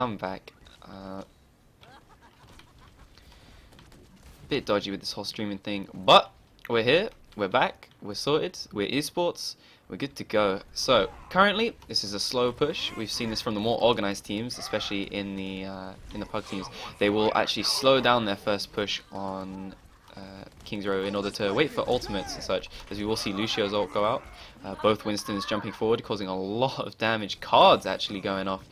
I'm back. Bit dodgy with this whole streaming thing, but we're here, we're back, we're sorted, we're esports, we're good to go. So currently, this is a slow push. We've seen this from the more organized teams, especially in the pug teams. They will actually slow down their first push on King's Row in order to wait for ultimates and such, as we will see Lucio's ult go out. Both Winstons jumping forward, causing a lot of damage. Cards actually going off,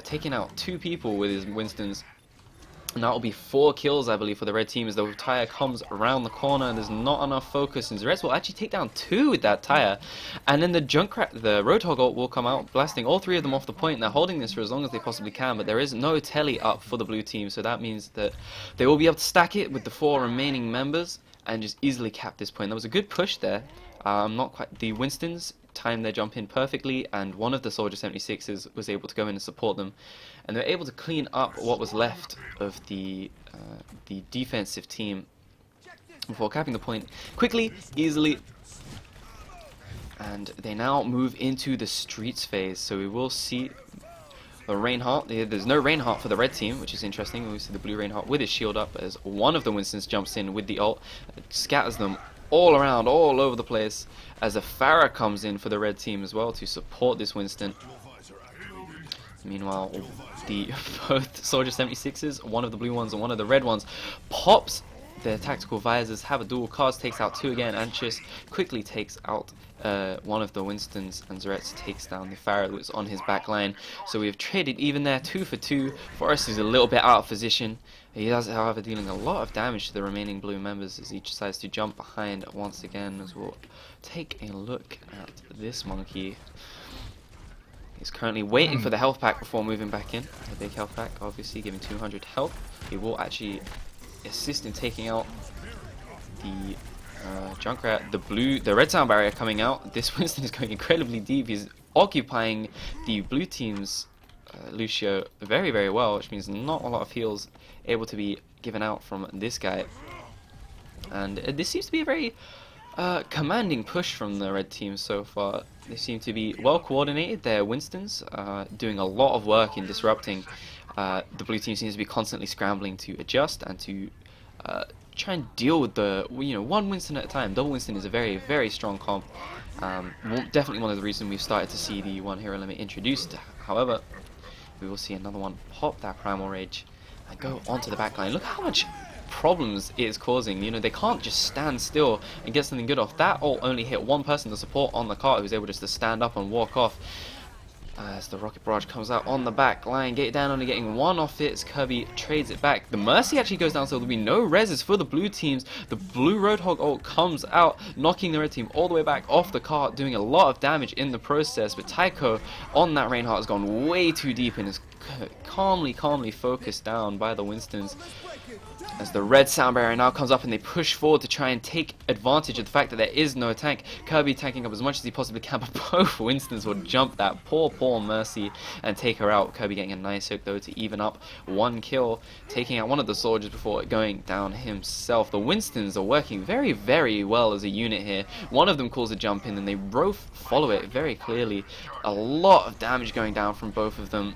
taking out 2 people with his Winstons. And that will be 4 kills, I believe, for the red team as the tire comes around the corner and there's not enough focus. And Zerets will actually take down 2 with that tire. And then the Roadhog ult will come out, blasting all 3 of them off the point. And they're holding this for as long as they possibly can, but there is no telly up for the blue team. So that means that they will be able to stack it with the 4 remaining members and just easily cap this point. That was a good push there. Not quite. The Winstons timed their jump in perfectly, and one of the Soldier 76s was able to go in and support them, and they're able to clean up what was left of the defensive team before capping the point quickly, easily. And they now move into the streets phase, so we will see a Reinhardt. There's no Reinhardt for the red team, which is interesting. We see the blue Reinhardt with his shield up as one of the Winstons jumps in with the ult, scatters them all around, all over the place, as a Pharah comes in for the red team as well to support this Winston. Meanwhile, the both Soldier 76s, one of the blue ones and one of the red ones, pops their tactical visors, have a duel. Cards takes out 2 again. Anxious quickly takes out one of the Winstons, and Zerets takes down the Pharah that was on his back line. So we have traded even there, 2 for 2. Forrest is a little bit out of position. He does, however, dealing a lot of damage to the remaining blue members as he decides to jump behind once again. As we'll take a look at this monkey. He's currently waiting for the health pack before moving back in. A big health pack, obviously, giving 200 health. He will actually assist in taking out the Junkrat. The red sound barrier coming out. This Winston is going incredibly deep. He's occupying the blue team's Lucio very, very well, which means not a lot of heals able to be given out from this guy. And this seems to be a very commanding push from the red team so far. They seem to be well coordinated. Their Winstons doing a lot of work in disrupting. The blue team seems to be constantly scrambling to adjust and to try and deal with the one Winston at a time. Double Winston is a very, very strong comp. Definitely one of the reasons we've started to see the one hero limit introduced. However, we will see another one pop that Primal Rage and go onto the backline. Look how much problems it is causing. They can't just stand still and get something good off. That ult only hit one person, the support on the cart, who was able just to stand up and walk off. As the rocket barrage comes out on the back line, Gate down only getting 1 off it as Kirby trades it back. The Mercy actually goes down, so there'll be no reses for the blue teams. The blue Roadhog ult comes out, knocking the red team all the way back off the cart, doing a lot of damage in the process. But Tycho on that Reinhardt has gone way too deep and is calmly focused down by the Winstons. As the red sound barrier now comes up and they push forward to try and take advantage of the fact that there is no tank. Kirby tanking up as much as he possibly can, but both Winstons will jump that poor Mercy and take her out. Kirby getting a nice hook though to even up 1 kill, taking out one of the soldiers before going down himself. The Winstons are working very, very well as a unit here. One of them calls a jump in and they both follow it very clearly. A lot of damage going down from both of them,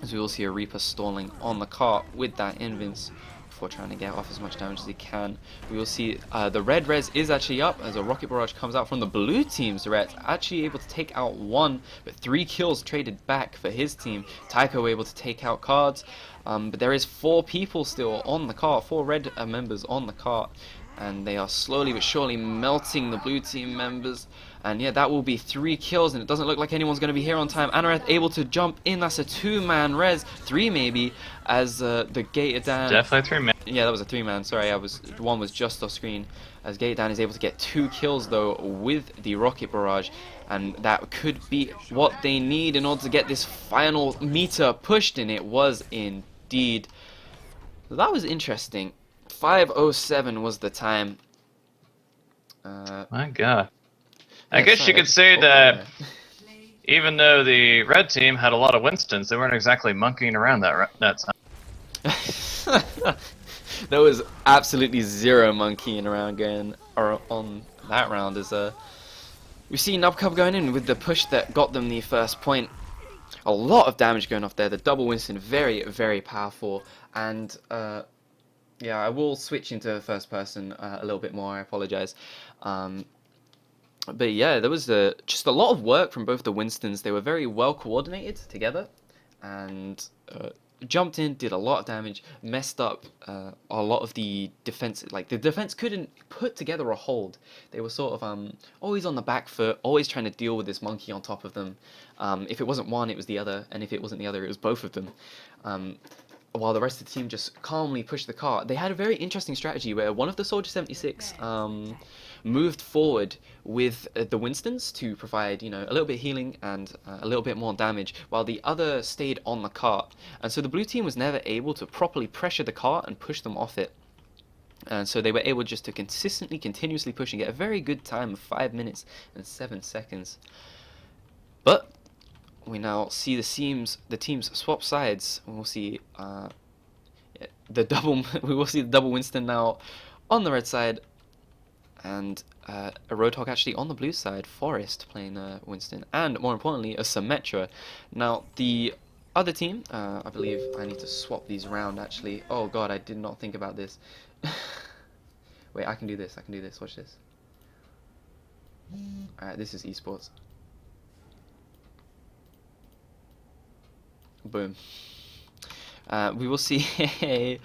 as we will see a Reaper stalling on the cart with that invince before trying to get off as much damage as he can. We will see the red res is actually up as a rocket barrage comes out from the blue team's red, actually able to take out 1, but 3 kills traded back for his team. Tycho able to take out cards, but there is 4 people still on the cart, 4 red members on the cart, and they are slowly but surely melting the blue team members. And yeah, that will be 3 kills, and it doesn't look like anyone's going to be here on time. Anarath able to jump in. That's a 2-man res, 3 maybe, as the Gator Dan. Definitely 3-man. Yeah, that was a 3-man. Sorry, one was just off screen. As Gator Dan is able to get 2 kills though with the rocket barrage, and that could be what they need in order to get this final meter pushed. And it was indeed. That was interesting. 5:07 was the time. My God. I guess you could say that even though the red team had a lot of Winstons, they weren't exactly monkeying around that time. There was absolutely zero monkeying around going on that round. As we've seen Nubcub going in with the push that got them the first point. a lot of damage going off there. The double Winston, very, very powerful. And yeah, I will switch into first person a little bit more. I apologize. But yeah, there was just a lot of work from both the Winstons. They were very well coordinated together, and jumped in, did a lot of damage, messed up a lot of the defense. Like, the defense couldn't put together a hold. They were sort of always on the back foot, always trying to deal with this monkey on top of them. If it wasn't one, it was the other, and if it wasn't the other, it was both of them. While the rest of the team just calmly pushed the cart. They had a very interesting strategy where one of the Soldier 76 moved forward with the Winstons to provide, you know, a little bit of healing and a little bit more damage, while the other stayed on the cart. And so the blue team was never able to properly pressure the cart and push them off it. And so they were able just to continuously push and get a very good time of 5 minutes and 7 seconds. But we now see the teams swap sides. We'll see the double Winston now on the red side, and a Roadhog actually on the blue side. Forest playing Winston, and more importantly, a Symmetra. Now the other team, I believe I need to swap these around actually. Oh god, I did not think about this. Wait, I can do this. Watch this. Alright, this is esports. Boom. We will see a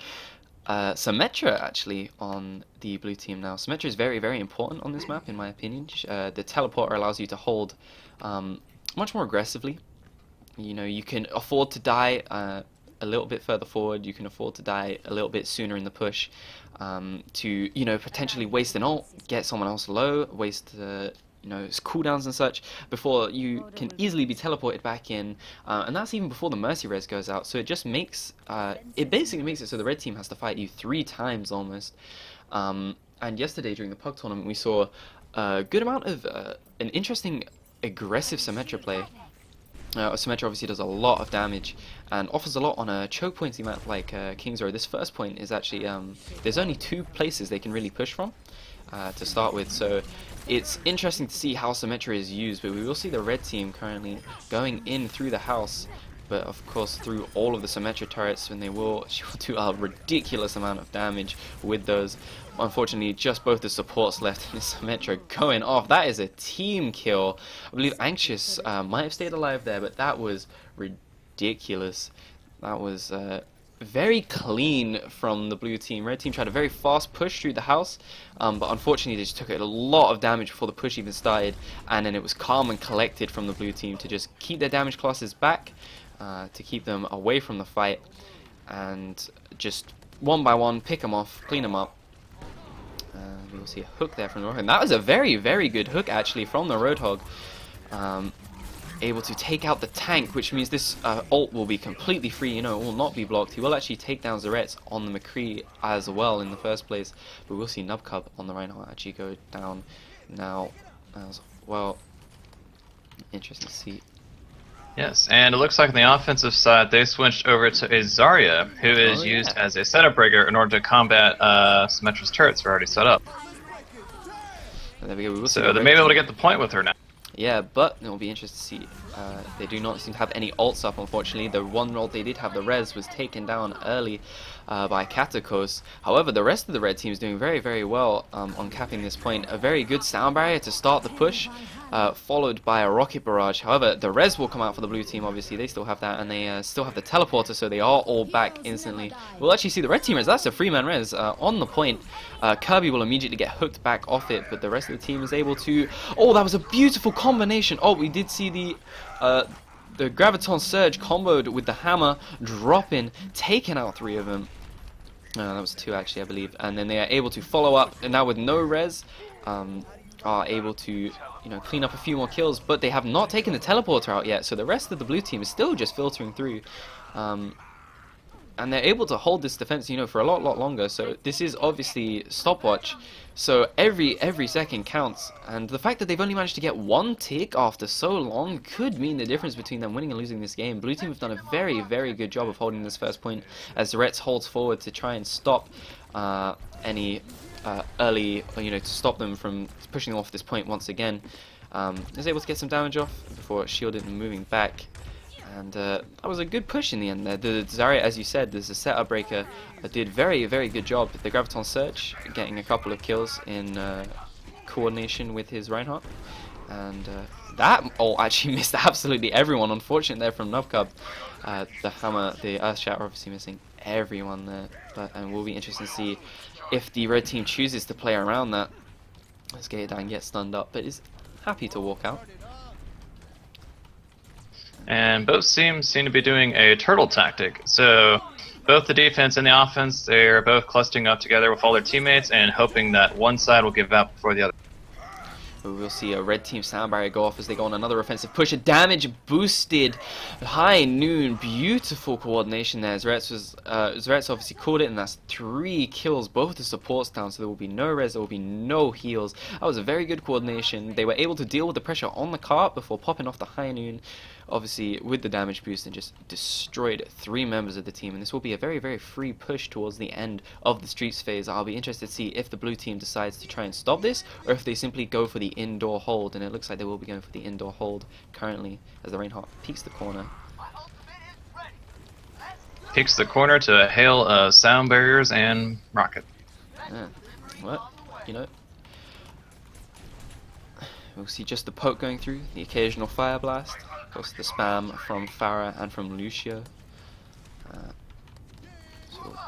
Symmetra actually on the blue team now. Symmetra is very, very important on this map, in my opinion. The teleporter allows you to hold much more aggressively. You know, you can afford to die a little bit further forward. You can afford to die a little bit sooner in the push to, you know, potentially waste an ult, get someone else low, waste you know, cooldowns and such, before you can easily be teleported back in, and that's even before the Mercy res goes out. So it just makes, it basically makes it so the red team has to fight you 3 times almost. And yesterday during the Pug tournament we saw a good amount of an interesting aggressive Symmetra play. Symmetra obviously does a lot of damage and offers a lot on a choke pointy map like King's Row. This first point is actually, there's only 2 places they can really push from to start with, so it's interesting to see how Symmetra is used. But we will see the red team currently going in through the house, but of course through all of the Symmetra turrets, and she will do a ridiculous amount of damage with those. Unfortunately, just both the supports left and the Symmetra going off. That is a team kill. I believe Anxious might have stayed alive there, but that was ridiculous. That was very clean from the blue team. Red team tried a very fast push through the house, but unfortunately they just took a lot of damage before the push even started, and then it was calm and collected from the blue team to just keep their damage classes back, to keep them away from the fight, and just one by one pick them off, clean them up. We will see a hook there from the Roadhog, and that was a very, very good hook actually from the Roadhog. Able to take out the tank, which means this ult will be completely free, you know, it will not be blocked. He will actually take down Zarets on the McCree as well in the first place, but we'll see Nubcub on the Reinhardt actually go down now as well. Interesting to see. Yes, and it looks like on the offensive side they switched over to a Zarya, who is used as a setup breaker in order to combat Symmetra's turrets are already set up. And there we go. So they may be able to get the point with her now. Yeah, but it will be interesting to see. They do not seem to have any ults up, unfortunately. The one ult they did have, the res, was taken down early by Katakos. However, the rest of the red team is doing very, very well on capping this point. A very good sound barrier to start the push, followed by a rocket barrage. However, the res will come out for the blue team, obviously. They still have that, and they still have the teleporter, so they are all back instantly. We'll actually see the red team res. That's a free-man res on the point. Kirby will immediately get hooked back off it, but the rest of the team is able to... Oh, that was a beautiful combination. Oh, we did see the Graviton Surge comboed with the hammer, dropping, taking out 3 of them. That was 2 actually, I believe. And then they are able to follow up, and now with no res, are able to, you know, clean up a few more kills. But they have not taken the teleporter out yet, so the rest of the blue team is still just filtering through. And they're able to hold this defense, you know, for a lot longer. So this is obviously stopwatch. So every second counts, and the fact that they've only managed to get 1 tick after so long could mean the difference between them winning and losing this game. Blue team have done a very, very good job of holding this first point as Zarets holds forward to try and stop any early, you know, to stop them from pushing off this point once again. Is able to get some damage off before shielded and moving back. And that was a good push in the end there. The Zarya, as you said, there's a setup breaker, did very good job. The Graviton Search getting a couple of kills in coordination with his Reinhardt. And that ult actually missed absolutely everyone. Unfortunate there from Nubcub. The Hammer, the Earth Shatter obviously missing everyone there. And will be interesting to see if the red team chooses to play around that. Let's get it down, get stunned up, but is happy to walk out. And both teams seem to be doing a turtle tactic. So both the defense and the offense, they're both clustering up together with all their teammates and hoping that one side will give out before the other. We'll see a red team sound barrier go off as they go on another offensive push. A damage boosted high noon. Beautiful coordination there. Zretz obviously caught it, and that's 3 kills. Both the supports down, so there will be no res, there will be no heals. That was a very good coordination. They were able to deal with the pressure on the cart before popping off the high noon, obviously with the damage boost, and just destroyed 3 members of the team. And this will be a very free push towards the end of the streets phase. I'll be interested to see if the blue team decides to try and stop this, or if they simply go for the indoor hold. And it looks like they will be going for the indoor hold currently, as the Reinhardt peeks the corner. Peeks the corner to a hail of sound barriers and rocket. Yeah. Well, you know, we'll see just the poke going through, the occasional fire blast, of course the spam from Farah and from Lucio.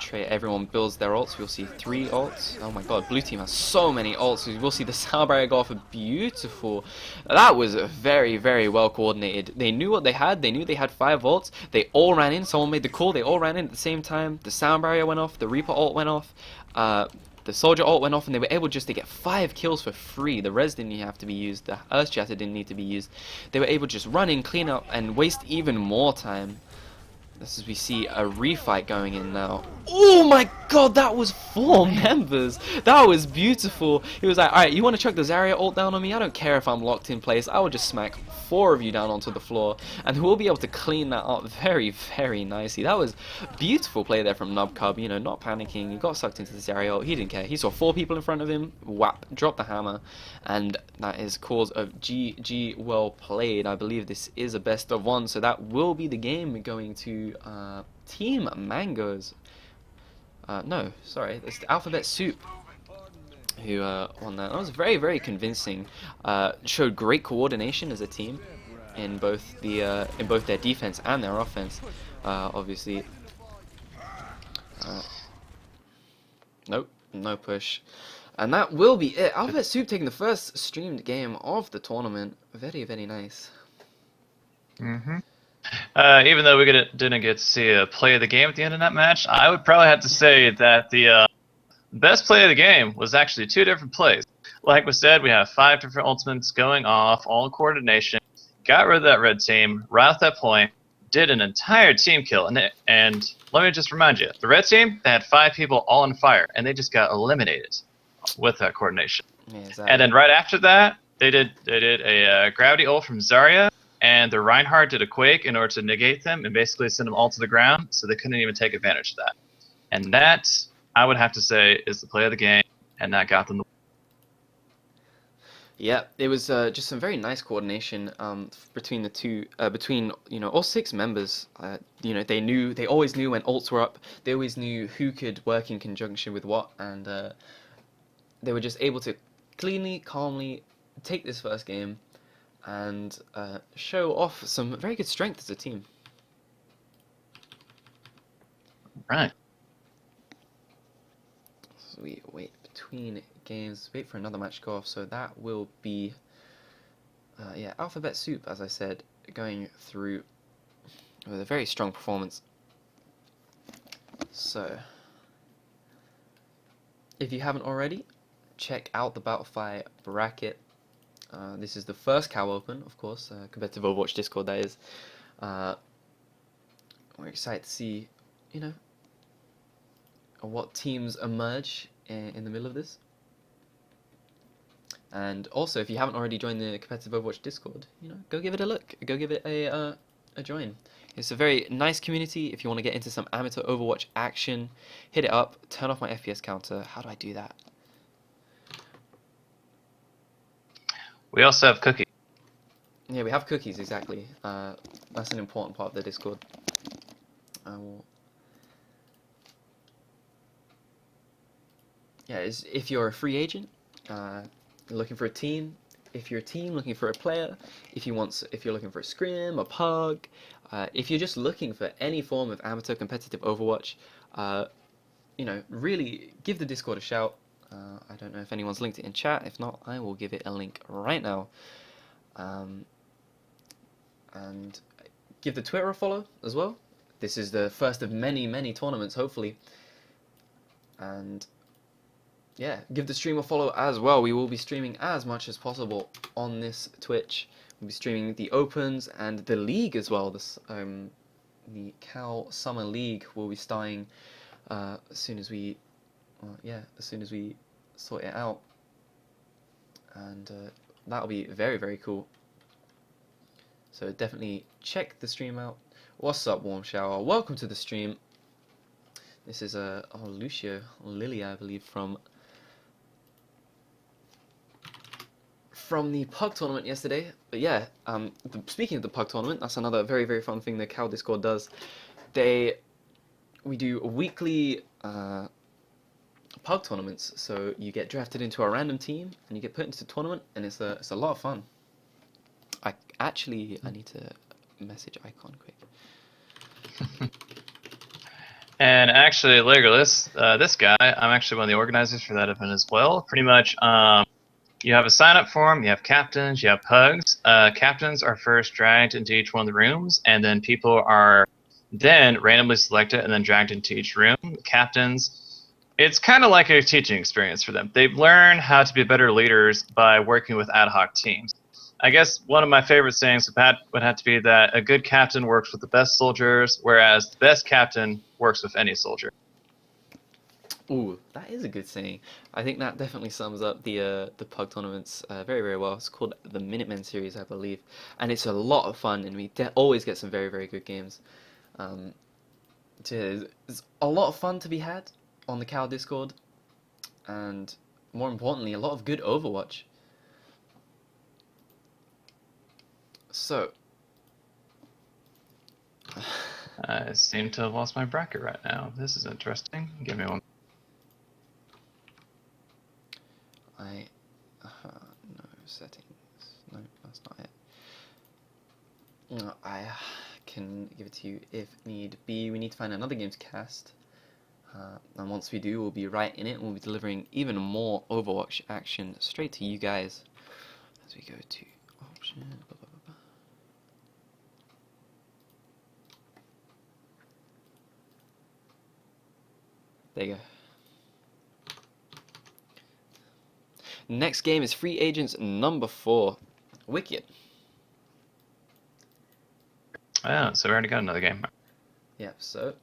So everyone builds their ults. We'll see 3 ults. Oh my god, blue team has so many ults. We'll see the sound barrier go off. Beautiful. That was very well coordinated. They knew what they had. They knew they had 5 ults. They all ran in. Someone made the call. They all ran in at the same time. The sound barrier went off. The Reaper ult went off. The Soldier ult went off, and they were able just to get 5 kills for free. The res didn't have to be used. The Earth Shatter didn't need to be used. They were able to just run in, clean up, and waste even more time. This is, we see a refight going in now. Oh my god, that was 4 members. That was beautiful. He was like, alright, you want to chuck the Zarya ult down on me? I don't care if I'm locked in place. I will just smack 4 of you down onto the floor. And we'll be able to clean that up very nicely. That was beautiful play there from Nubcub. You know, not panicking. He got sucked into the Zarya ult. He didn't care. He saw 4 people in front of him. Whap. Dropped the hammer. And that is cause of GG. Well played. I believe this is a best of 1. So that will be the game going to Team Mangoes. No, sorry, it's the Alphabet Soup who won that. That was very convincing. Showed great coordination as a team in both their defense and their offense. Obviously, nope, no push. And that will be it. Alphabet Soup taking the first streamed game of the tournament. Very nice. Even though we didn't get to see a play of the game at the end of that match, I would probably have to say that the best play of the game was actually 2 different plays. Like we said, we have 5 different ultimates going off, all in coordination. Got rid of that red team right at that point, did an entire team kill, and let me just remind you, the red team, they had 5 people all on fire, and they just got eliminated with that coordination. Yeah, exactly. And then right after that, they did a gravity ult from Zarya. And the Reinhardt did a Quake in order to negate them and basically send them all to the ground, so they couldn't even take advantage of that. And that, I would have to say, is the play of the game, and that got them the win. Yeah, it was just some very nice coordination between the two, between all 6 members. They always knew when ults were up. They always knew who could work in conjunction with what, and they were just able to cleanly, calmly take this first game and show off some very good strength as a team. Right. So we wait between games, wait for another match to go off. So that will be, yeah, Alphabet Soup, as I said, going through with a very strong performance. So, if you haven't already, check out the Battlefy bracket. This is the first cow open, of course, competitive Overwatch Discord, that is. We're excited to see, what teams emerge in the middle of this. And also, if you haven't already joined the competitive Overwatch Discord, go give it a look. Go give it a join. It's a very nice community. If you want to get into some amateur Overwatch action, hit it up. Turn off my FPS counter. How do I do that? We also have Cookie. Yeah, we have cookies, exactly. That's an important part of the Discord. Yeah, if you're a free agent, looking for a team, if you're a team looking for a player, if you're looking for a scrim, a pug, if you're just looking for any form of amateur competitive Overwatch, really give the Discord a shout. I don't know if anyone's linked it in chat. If not, I will give it a link right now. And give the Twitter a follow as well. This is the first of many, many tournaments, hopefully. And yeah, give the stream a follow as well. We will be streaming as much as possible on this Twitch. We'll be streaming the Opens and the League as well. The Cal Summer League will be starting as soon as we sort it out. And that'll be very, very cool. So definitely check the stream out. What's up, Warm Shower? Welcome to the stream. This is Lucia Lily, I believe, from the Pug tournament yesterday. But yeah, speaking of the Pug tournament, that's another very, very fun thing the Cal Discord does. We do weekly Pug tournaments, so you get drafted into a random team and you get put into the tournament, and it's a lot of fun. I need to message Icon quick. And actually, Legolas, this guy, I'm actually one of the organizers for that event as well. Pretty much, you have a sign-up form, you have captains, you have pugs. Captains are first dragged into each one of the rooms, and then people are then randomly selected and then dragged into each room. Captains, it's kind of like a teaching experience for them. They learn how to be better leaders by working with ad hoc teams. I guess one of my favorite sayings would have to be that a good captain works with the best soldiers, whereas the best captain works with any soldier. Ooh, that is a good saying. I think that definitely sums up the Pug tournaments very, very well. It's called the Minutemen series, I believe, and it's a lot of fun, and we always get some very, very good games. There's a lot of fun to be had on the Cal Discord, and more importantly, a lot of good Overwatch. So, I seem to have lost my bracket right now. This is interesting. Give me one. No settings. No, that's not it. No, I can give it to you if need be. We need to find another game to cast. And once we do, we'll be right in it, and we'll be delivering even more Overwatch action straight to you guys as we go to option. Blah, blah, blah, blah. There you go. Next game is Free Agents number 4, Wicked. Oh, so we already got another game. Yeah, so,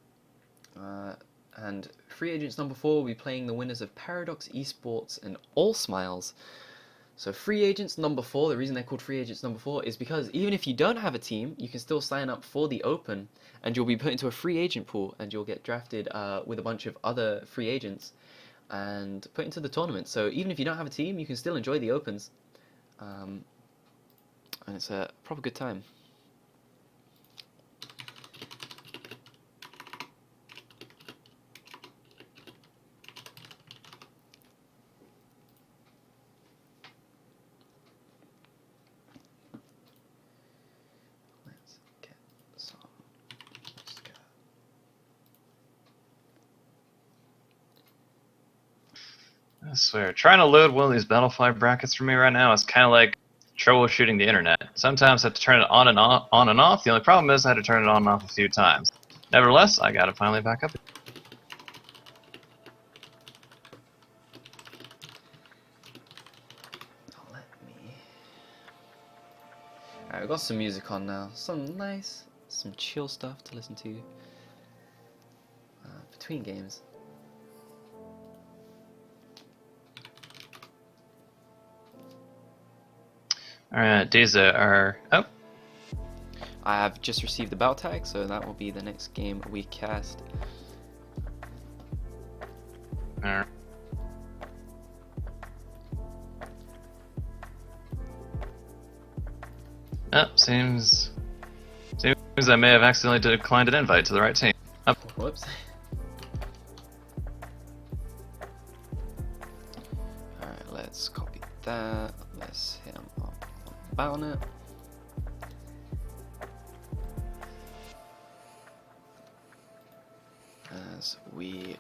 and Free Agents number 4 will be playing the winners of Paradox Esports and All Smiles. So Free Agents number 4, the reason they're called Free Agents number 4 is because even if you don't have a team, you can still sign up for the Open, and you'll be put into a free agent pool, and you'll get drafted with a bunch of other free agents and put into the tournament. So even if you don't have a team, you can still enjoy the Opens, and it's a proper good time. Let's get some. I swear, trying to load one of these Battlefly brackets for me right now is kind of like troubleshooting the internet. Sometimes I have to turn it on and off. The only problem is I had to turn it on and off a few times. Nevertheless, I got it finally back up. Let me. Alright, we've got some music on now. Some chill stuff to listen to between games. Alright, Deza are... Oh. I have just received the battle tag, so that will be the next game we cast. Alright. Seems I may have accidentally declined an invite to the right team. Whoops. Alright, let's copy that. Let's hit him up on it. As we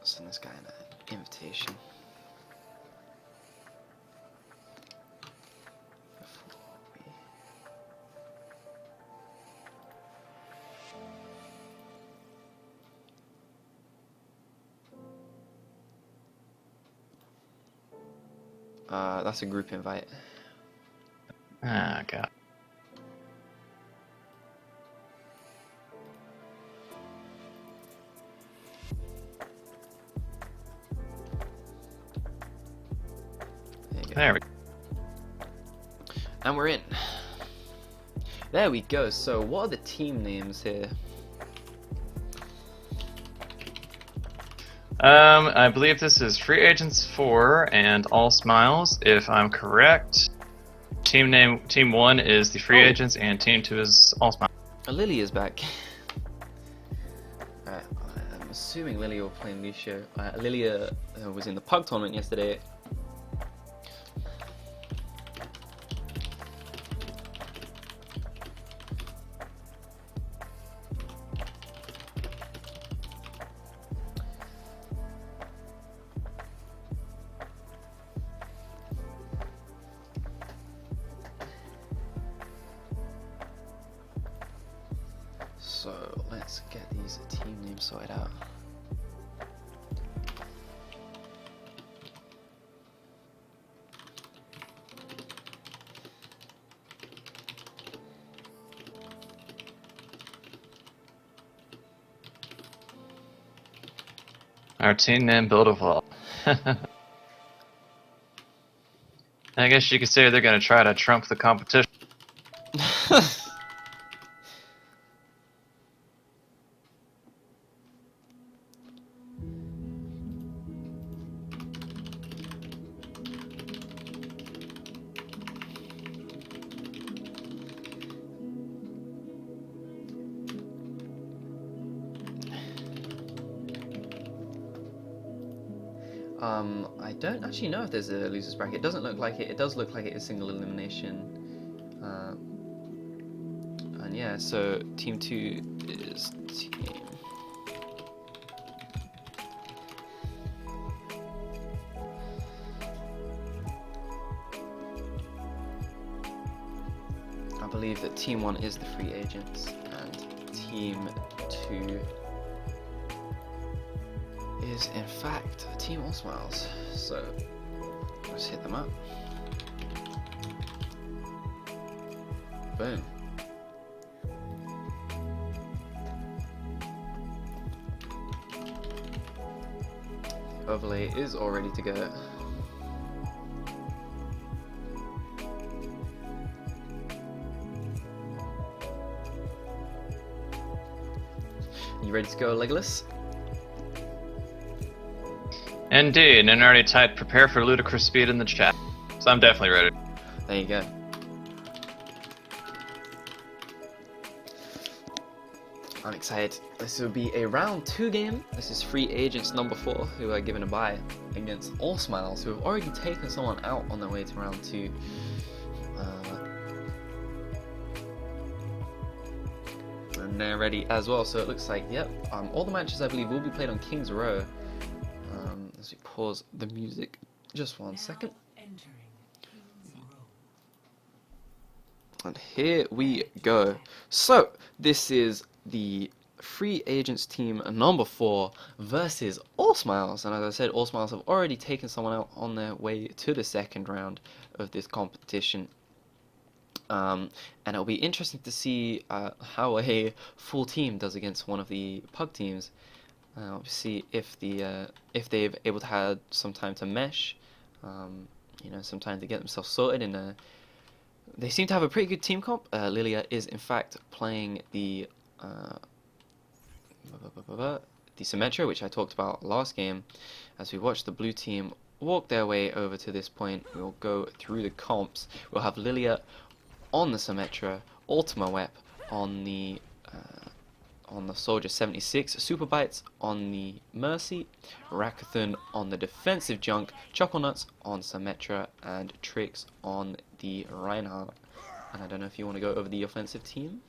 send this guy an invitation. That's a group invite. Ah, God. There we go. And we're in. There we go. So what are the team names here? I believe this is Free Agents 4 and All Smiles, if I'm correct. Team 1 is the Free Agents, and Team 2 is All Smiles. Lily is back. Alright, I'm assuming Lily will play Lucio. Lilia was in the Pug tournament yesterday. So let's get these team names sorted out. Our team name build a wall. I guess you could say they're going to try to trump the competition. I don't actually know if there's a losers bracket. It doesn't look like it. It does look like it is single elimination. And yeah, so team 2 is team. I believe that team 1 is the Free Agents and team 2 is in fact Team All Smiles. So let's hit them up. Boom. Overlay is all ready to go. You ready to go, Legolas? Indeed, and already typed prepare for ludicrous speed in the chat. So I'm definitely ready. There you go. I'm excited. This will be a round 2 game. This is Free Agents number 4, who are given a bye against All Smiles, who have already taken someone out on their way to round 2. And they're ready as well, so it looks like, yep, all the matches I believe will be played on King's Row. As we pause the music, just 1 second. And here we go. So, this is the Free Agents team number 4 versus All Smiles. And as I said, All Smiles have already taken someone out on their way to the second round of this competition. And it'll be interesting to see how a full team does against one of the Pug teams. See if they've able to have some time to mesh, some time to get themselves sorted. And they seem to have a pretty good team comp. Lilia is in fact playing the Symmetra, which I talked about last game. As we watch the blue team walk their way over to this point, we'll go through the comps. We'll have Lilia on the Symmetra, Ultima Wep on the Soldier 76, Super Bites on the Mercy, Rakathon on the defensive junk, Chucklenuts on Symmetra, and Trix on the Reinhardt. And I don't know if you want to go over the offensive team?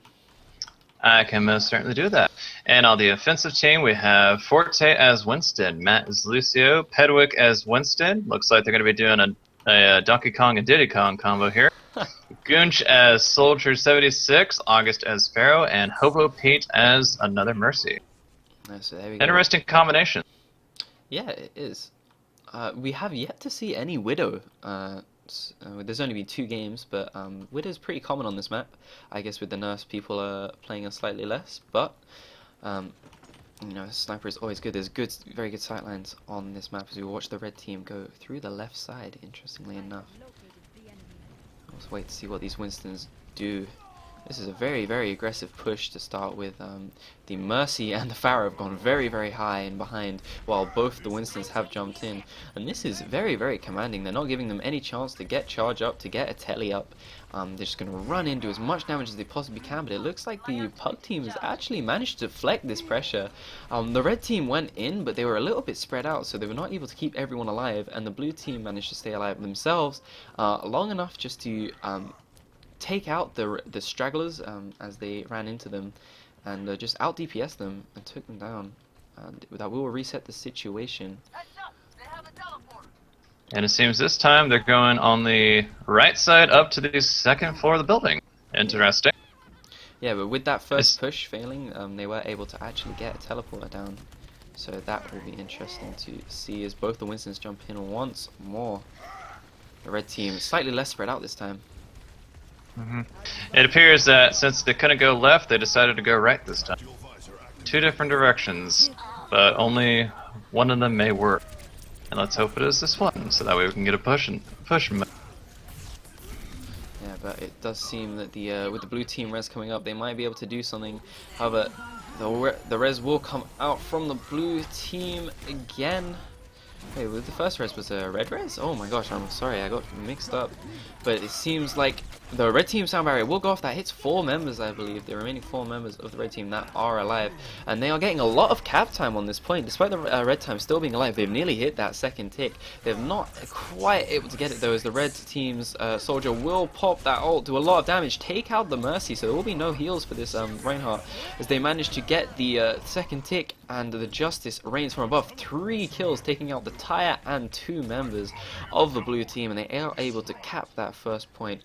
I can most certainly do that. And on the offensive team, we have Forte as Winston, Matt as Lucio, Pedwick as Winston. Looks like they're going to be doing a Donkey Kong and Diddy Kong combo here. Goonch as Soldier 76, August as Pharaoh, and Hobo Pete as another Mercy. So there we go. Interesting combination. Yeah, it is. We have yet to see any Widow. There's only been 2 games, but Widow's pretty common on this map. I guess with the Nurse, people are playing slightly less, but you know, Sniper is always good. There's very good sightlines on this map as we watch the red team go through the left side, interestingly enough. Let's wait to see what these Winstons do. This is a very, very aggressive push to start with. The Mercy and the Pharaoh have gone very, very high and behind, while both the Winstons have jumped in. And this is very, very commanding. They're not giving them any chance to get charge up, to get a telly up. They're just going to run in, do as much damage as they possibly can, but it looks like the Pug team has actually managed to deflect this pressure. The red team went in, but they were a little bit spread out, so they were not able to keep everyone alive, and the blue team managed to stay alive themselves long enough just to take out the stragglers as they ran into them, and just out DPS them and took them down. And that will reset the situation. And it seems this time they're going on the right side up to the second floor of the building. Interesting. Yeah, but with that first push failing, they were able to actually get a teleporter down. So that will be interesting to see as both the Winstons jump in once more. The red team slightly less spread out this time. It appears that since they couldn't go left, they decided to go right this time. 2 different directions, but only one of them may work. And let's hope it is this one, so that way we can get a push. Yeah, but it does seem that with the blue team res coming up, they might be able to do something. However, the res will come out from the blue team again. Wait, the first res was a red res? Oh my gosh, I'm sorry, I got mixed up. But it seems like the red team sound barrier will go off. That hits 4 members, I believe. The remaining 4 members of the red team that are alive. And they are getting a lot of cap time on this point. Despite the red team still being alive, they've nearly hit that second tick. They've not quite able to get it though, as the red team's soldier will pop that ult, do a lot of damage, take out the Mercy. So there will be no heals for this Reinhardt, as they manage to get the second tick, and the Justice reigns from above. 3 kills, taking out the Tire and 2 members of the blue team, and they are able to cap that first point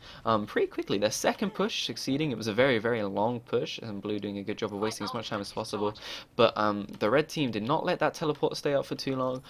pretty quickly. Their second push succeeding. It was a very, very long push, and blue doing a good job of wasting as much time as possible. But the red team did not let that teleport stay up for too long.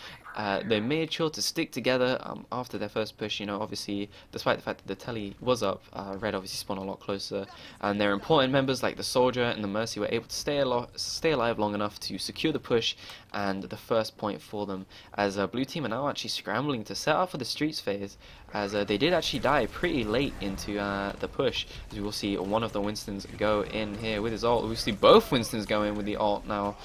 They made sure to stick together after their first push. You know, obviously, despite the fact that the telly was up, red obviously spawned a lot closer, and their important members like the Soldier and the Mercy were able to stay alive long enough to secure the push and the first point for them, as blue team are now actually scrambling to set up for the streets phase, as they did actually die pretty late into the push, as we will see one of the Winstons go in here with his ult. We see both Winstons go in with the ult now.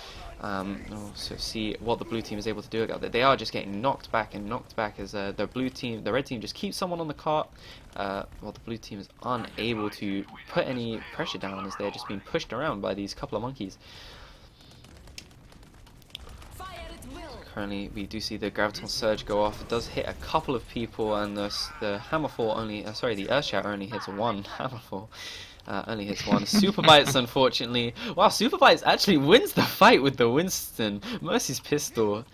So see what the blue team is able to do about that. They are just getting knocked back as the red team just keeps someone on the cart, while the blue team is unable to put any pressure down, as they're just being pushed around by these couple of monkeys. Currently, we do see the Graviton Surge go off. It does hit a couple of people, and the Hammerfall only, the Earthshatter only hits 1. Hammerfall only hits 1. Super Bites, unfortunately. Wow, Super Bites actually wins the fight with the Winston. Mercy's pistol,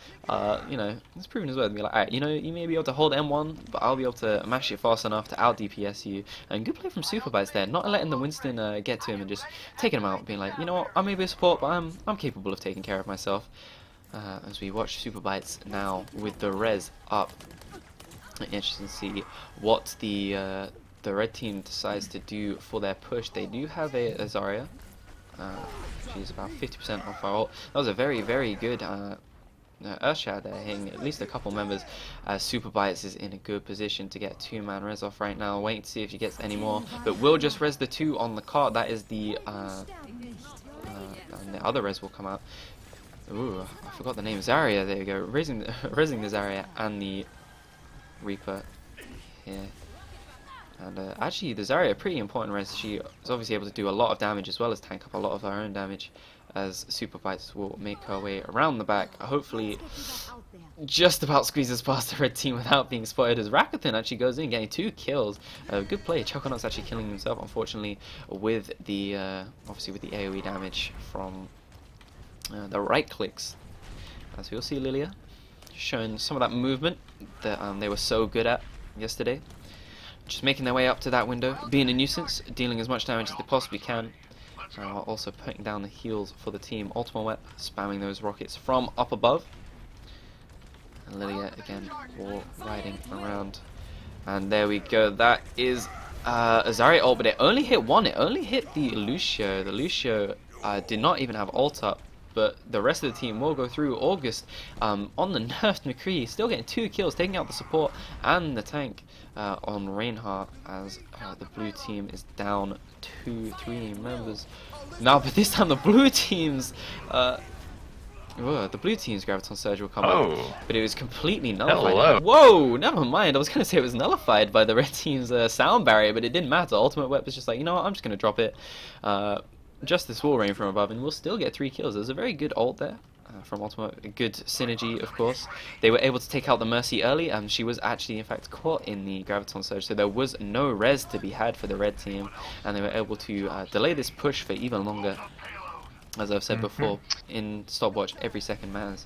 you know, it's proven as well to be like, alright, you know, you may be able to hold M1, but I'll be able to mash it fast enough to out DPS you. And good play from Super Bites there, not letting the Winston get to him and just taking him out, being like, you know what, I may be a support, but I'm capable of taking care of myself. As we watch Super Bites now with the res up. Interesting to see what the red team decides to do for their push. They do have a Zarya. She's about 50% off our ult. That was a very, very good Earthshatter there, hitting at least a couple members. Super Bites is in a good position to get 2-man res off right now, waiting to see if she gets any more. But we'll just res the 2 on the cart. That is the and the other res will come out. Ooh, I forgot the name. Zarya, there you go. Resing the Zarya and the Reaper here. And actually, the Zarya, pretty important res. She is obviously able to do a lot of damage as well as tank up a lot of her own damage, as Super Bites will make her way around the back. Hopefully, just about squeezes past the red team without being spotted, as Rakuthan actually goes in, getting 2 kills. Good play. Choconut's actually killing himself, unfortunately, with the obviously with the AoE damage from the right clicks. As we'll see, Lilia showing some of that movement that they were so good at yesterday. Just making their way up to that window, being a nuisance, dealing as much damage as they possibly can, while also putting down the heals for the team. Ultimate Web spamming those rockets from up above. And Lilia again, wall riding around. And there we go. That is a Zarya ult, but it only hit one. It only hit the Lucio. The Lucio did not even have ult up. But the rest of the team will go through. August on the nerfed McCree, still getting 2 kills, taking out the support and the tank on Reinhardt, as the blue team is down 3 members. Now, but this time the blue team's Graviton Surge will come up, but it was completely nullified. Hello. Whoa, never mind. I was going to say it was nullified by the red team's sound barrier, but it didn't matter. Ultimate Web was just like, you know what, I'm just going to drop it. Just this wall rain from above, and we'll still get 3 kills. There's a very good ult there from Ultimate. A good synergy, of course. They were able to take out the Mercy early, and she was actually, in fact, caught in the Graviton Surge, so there was no res to be had for the red team, and they were able to delay this push for even longer. As I've said before, in stopwatch, every second matters.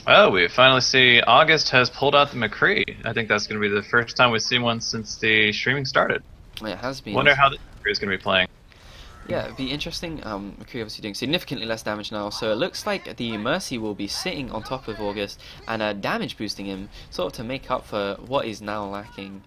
Oh, we finally see August has pulled out the McCree. I think that's going to be the first time we've seen one since the streaming started. It has been. Wonder how the McCree is going to be playing. Yeah, it'd be interesting. McCree obviously doing significantly less damage now, so it looks like the Mercy will be sitting on top of August and damage boosting him, sort of to make up for what is now lacking.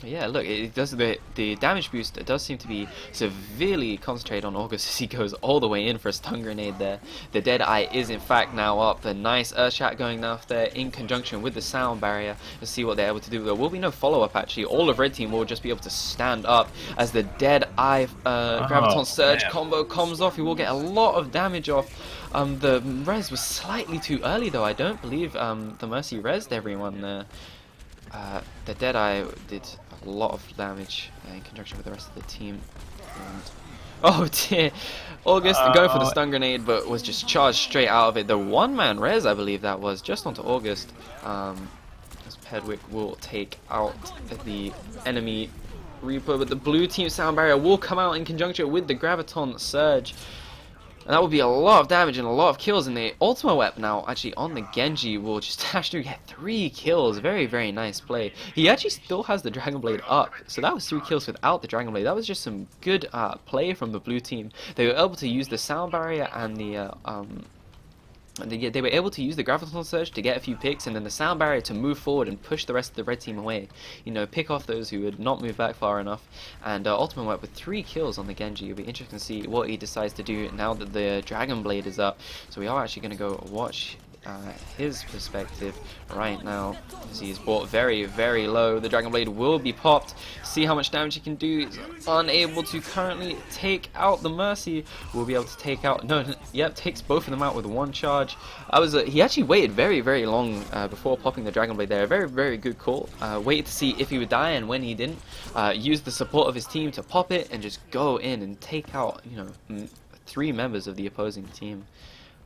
Yeah, look, it does the damage boost. It does seem to be severely concentrated on August as he goes all the way in for a stun grenade there. The Deadeye is in fact now up. A nice Earthshat going off there in conjunction with the sound barrier. Let's see what they're able to do. There will be no follow-up actually. All of red team will just be able to stand up as the Deadeye Graviton Surge combo comes off. He will get a lot of damage off. The res was slightly too early though. I don't believe the Mercy resed everyone there. The Deadeye did a lot of damage in conjunction with the rest of the team. And oh dear, August going for the stun grenade, but was just charged straight out of it. The one-man res, I believe that was, just onto August. As Pedwick will take out the enemy Reaper, but the blue team sound barrier will come out in conjunction with the Graviton Surge. And that would be a lot of damage and a lot of kills, and the Ultimate Weapon now actually on the Genji will just dash through, get 3 kills. Very, very nice play. He actually still has the Dragon Blade up, so that was 3 kills without the Dragon Blade. That was just some good play from the blue team. They were able to use the sound barrier and the they were able to use the Graviton Surge to get a few picks, and then the sound barrier to move forward and push the rest of the red team away. You know, pick off those who would not move back far enough. And Ultimate White with 3 kills on the Genji. It'll be interesting to see what he decides to do now that the Dragon Blade is up. So we are actually going to go watch his perspective right now, as he is brought very, very low. The Dragon Blade will be popped. See how much damage he can do. He's unable to currently take out the Mercy. Will be able to take out, takes both of them out with 1 charge. He actually waited very, very long before popping the Dragon Blade there. A very, very good call. Waited to see if he would die, and when he didn't, used the support of his team to pop it and just go in and take out, 3 members of the opposing team.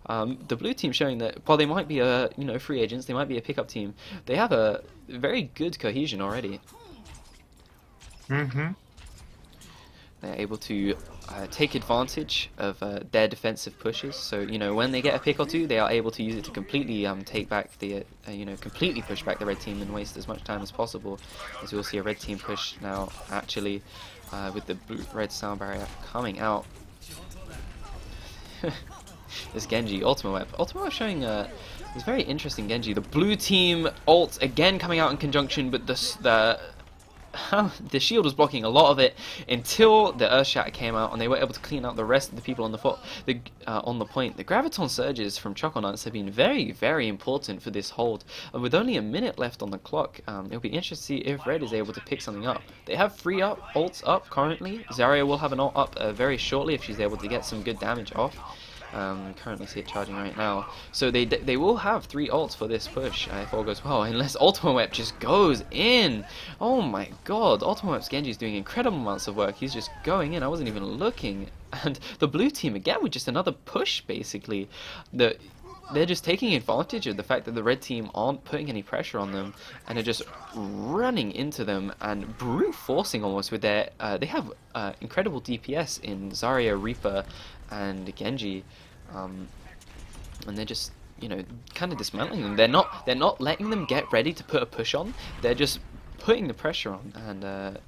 The blue team showing that while they might be free agents, they might be a pickup team, they have a very good cohesion already. They're able to take advantage of their defensive pushes. So when they get a pick or 2, they are able to use it to completely take back the completely push back the red team and waste as much time as possible. As we'll see a red team push now actually with the red sound barrier coming out. This Genji, Ultimate Web. Ultimate Web showing this very interesting Genji. The blue team ult again coming out in conjunction, but the shield was blocking a lot of it until the Earthshatter came out, and they were able to clean out the rest of the people on the point. The Graviton Surges from Choconauts have been very, very important for this hold. And with only a minute left on the clock, it'll be interesting to see if Red is able to pick something up. They have 3 ults up currently. Zarya will have an ult up very shortly if she's able to get some good damage off. Currently see it charging right now. So they will have 3 ults for this push if all goes well, unless Ultimate Web just goes in. Oh my god, Ultimate Web's Genji is doing incredible amounts of work. He's just going in. I wasn't even looking. And the blue team again with just another push basically. They're just taking advantage of the fact that the red team aren't putting any pressure on them, and are just running into them and brute forcing almost with their. They have incredible DPS in Zarya, Reaper, and Genji, and they're just kind of dismantling them. They're not letting them get ready to put a push on. They're just putting the pressure on and.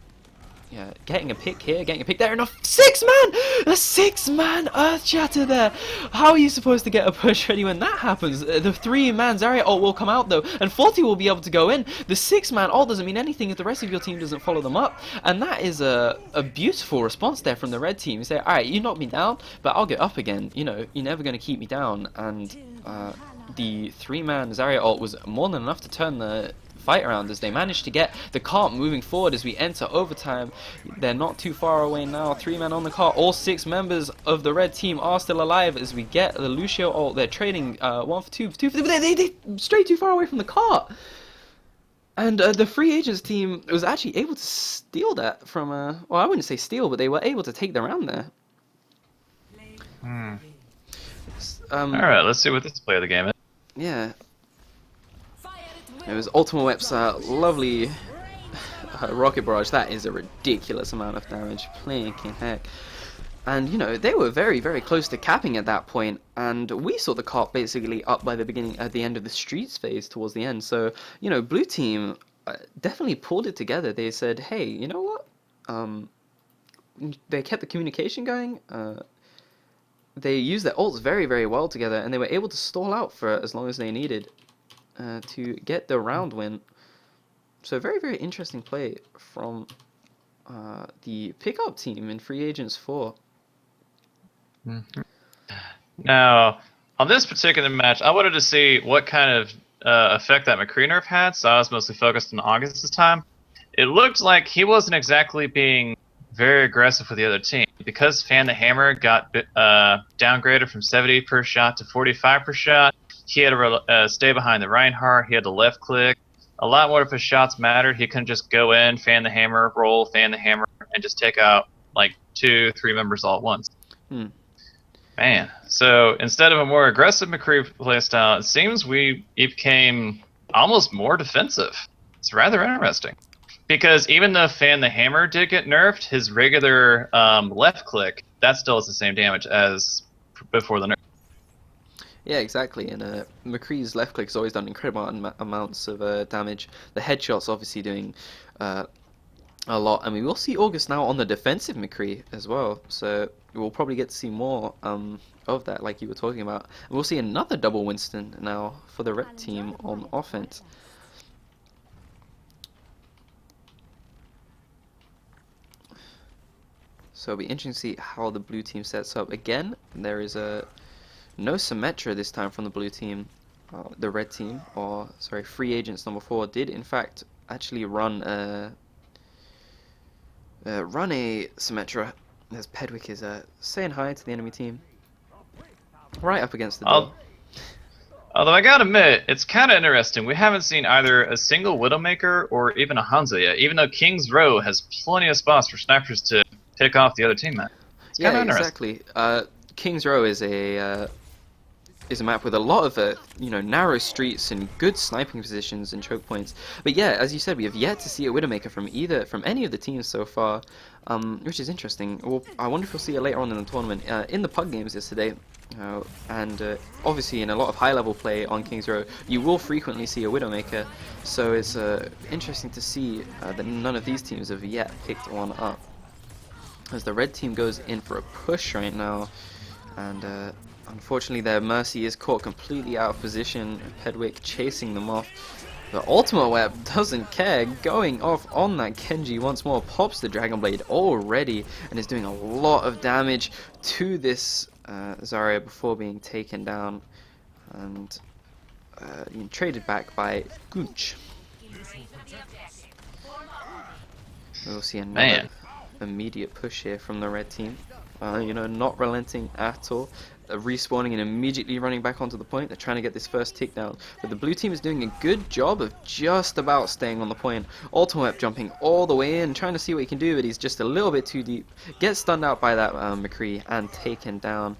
Yeah, getting a pick here, getting a pick there, and a 6-man! A 6-man Earth Shatter there! How are you supposed to get a push ready when that happens? The 3-man Zarya ult will come out though, and 40 will be able to go in. The 6-man ult doesn't mean anything if the rest of your team doesn't follow them up, and that is a beautiful response there from the red team. You say, alright, you knocked me down, but I'll get up again. You're never going to keep me down, and the 3-man Zarya ult was more than enough to turn the fight around as they managed to get the cart moving forward as we enter overtime. They're not too far away now. 3 men on the cart. All 6 members of the red team are still alive as we get the Lucio ult. They're trading 1 for 2 for 2 for 2. They strayed too far away from the cart. And the free agents team was actually able to steal that from well, I wouldn't say steal, but they were able to take the round there. Alright, let's see what this play of the game is. Yeah. It was Ultimate Web's lovely rocket barrage. That is a ridiculous amount of damage. Blinking heck. And they were very, very close to capping at that point, and we saw the cart basically up by at the end of the streets phase towards the end. So blue team definitely pulled it together. They said, hey, you know what? They kept the communication going. They used their ults very, very well together, and they were able to stall out for as long as they needed to get the round win. So very, very interesting play from the pickup team in Free Agents 4. Now, on this particular match, I wanted to see what kind of effect that McCree nerf had, so I was mostly focused on August this time. It looked like he wasn't exactly being very aggressive with the other team. Because Fan the Hammer got downgraded from 70 per shot to 45 per shot, he had to stay behind the Reinhardt, he had to left click. A lot more of his shots mattered. He couldn't just go in, fan the hammer, roll, fan the hammer, and just take out like 2-3 members all at once. Man, so instead of a more aggressive McCree playstyle, it seems we became almost more defensive. It's rather interesting. Because even though Fan the Hammer did get nerfed, his regular left click, that still has the same damage as before the nerf. Yeah, exactly, and McCree's left click has always done incredible amounts of damage. The headshots obviously doing a lot, and we will see August now on the defensive McCree as well, so we'll probably get to see more of that, like you were talking about. And we'll see another double Winston now for the red team on offense. So it'll be interesting to see how the blue team sets up. Again, there is no Symmetra this time from the blue team. The red team, or sorry, Free Agents number 4 did in fact actually run a Symmetra, as Pedwick is saying hi to the enemy team. Right up against the door. Although I gotta admit, it's kind of interesting. We haven't seen either a single Widowmaker or even a Hanzo yet, even though King's Row has plenty of spots for snipers to pick off the other team at. Yeah, exactly. King's Row is a map with a lot of narrow streets and good sniping positions and choke points. But yeah, as you said, we have yet to see a Widowmaker from any of the teams so far, which is interesting. Well, I wonder if we'll see it later on in the tournament. In the pub games yesterday, and obviously in a lot of high-level play on King's Row, you will frequently see a Widowmaker. So it's interesting to see that none of these teams have yet picked one up. As the red team goes in for a push right now, and unfortunately their Mercy is caught completely out of position. Pedwick chasing them off. The Ultimate Web doesn't care, going off on that Genji once more, pops the Dragon Blade already, and is doing a lot of damage to this Zarya before being taken down, and being traded back by Gooch. We'll see another immediate push here from the red team. Not relenting at all. respawning and immediately running back onto the point. They're trying to get this first tick down, but the blue team is doing a good job of just about staying on the point. Ultimate jumping all the way in, trying to see what he can do, but he's just a little bit too deep. Gets stunned out by that McCree and taken down.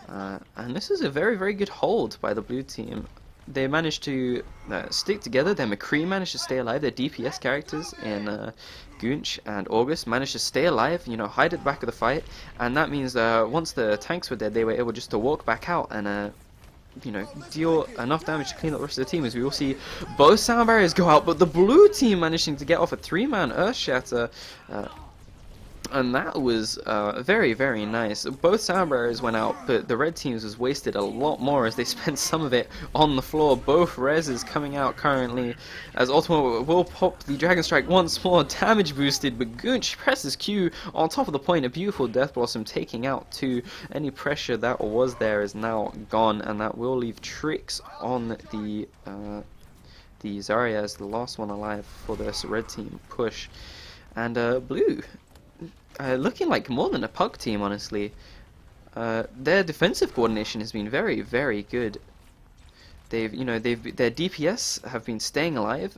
And this is a very, very good hold by the blue team. They managed to stick together. Their McCree managed to stay alive. Their DPS characters in Gunch and August managed to stay alive, you know, hide at the back of the fight. And that means once the tanks were dead, they were able just to walk back out and, you know, deal enough damage to clean up the rest of the team. As we will see both sound barriers go out, but the blue team managing to get off a 3-man Earth Shatter. And that was very, very nice. Both sound barriers went out, but the red teams was wasted a lot more as they spent some of it on the floor. Both reses coming out currently as Ultimate will pop the Dragon Strike once more, damage boosted, but Gunch presses Q on top of the point. A beautiful Death Blossom taking out 2. Any pressure that was there is now gone, and that will leave Tricks on the Zarya as the last one alive for this red team push. And blue looking like more than a pug team, honestly. Their defensive coordination has been very, very good. Their DPS have been staying alive.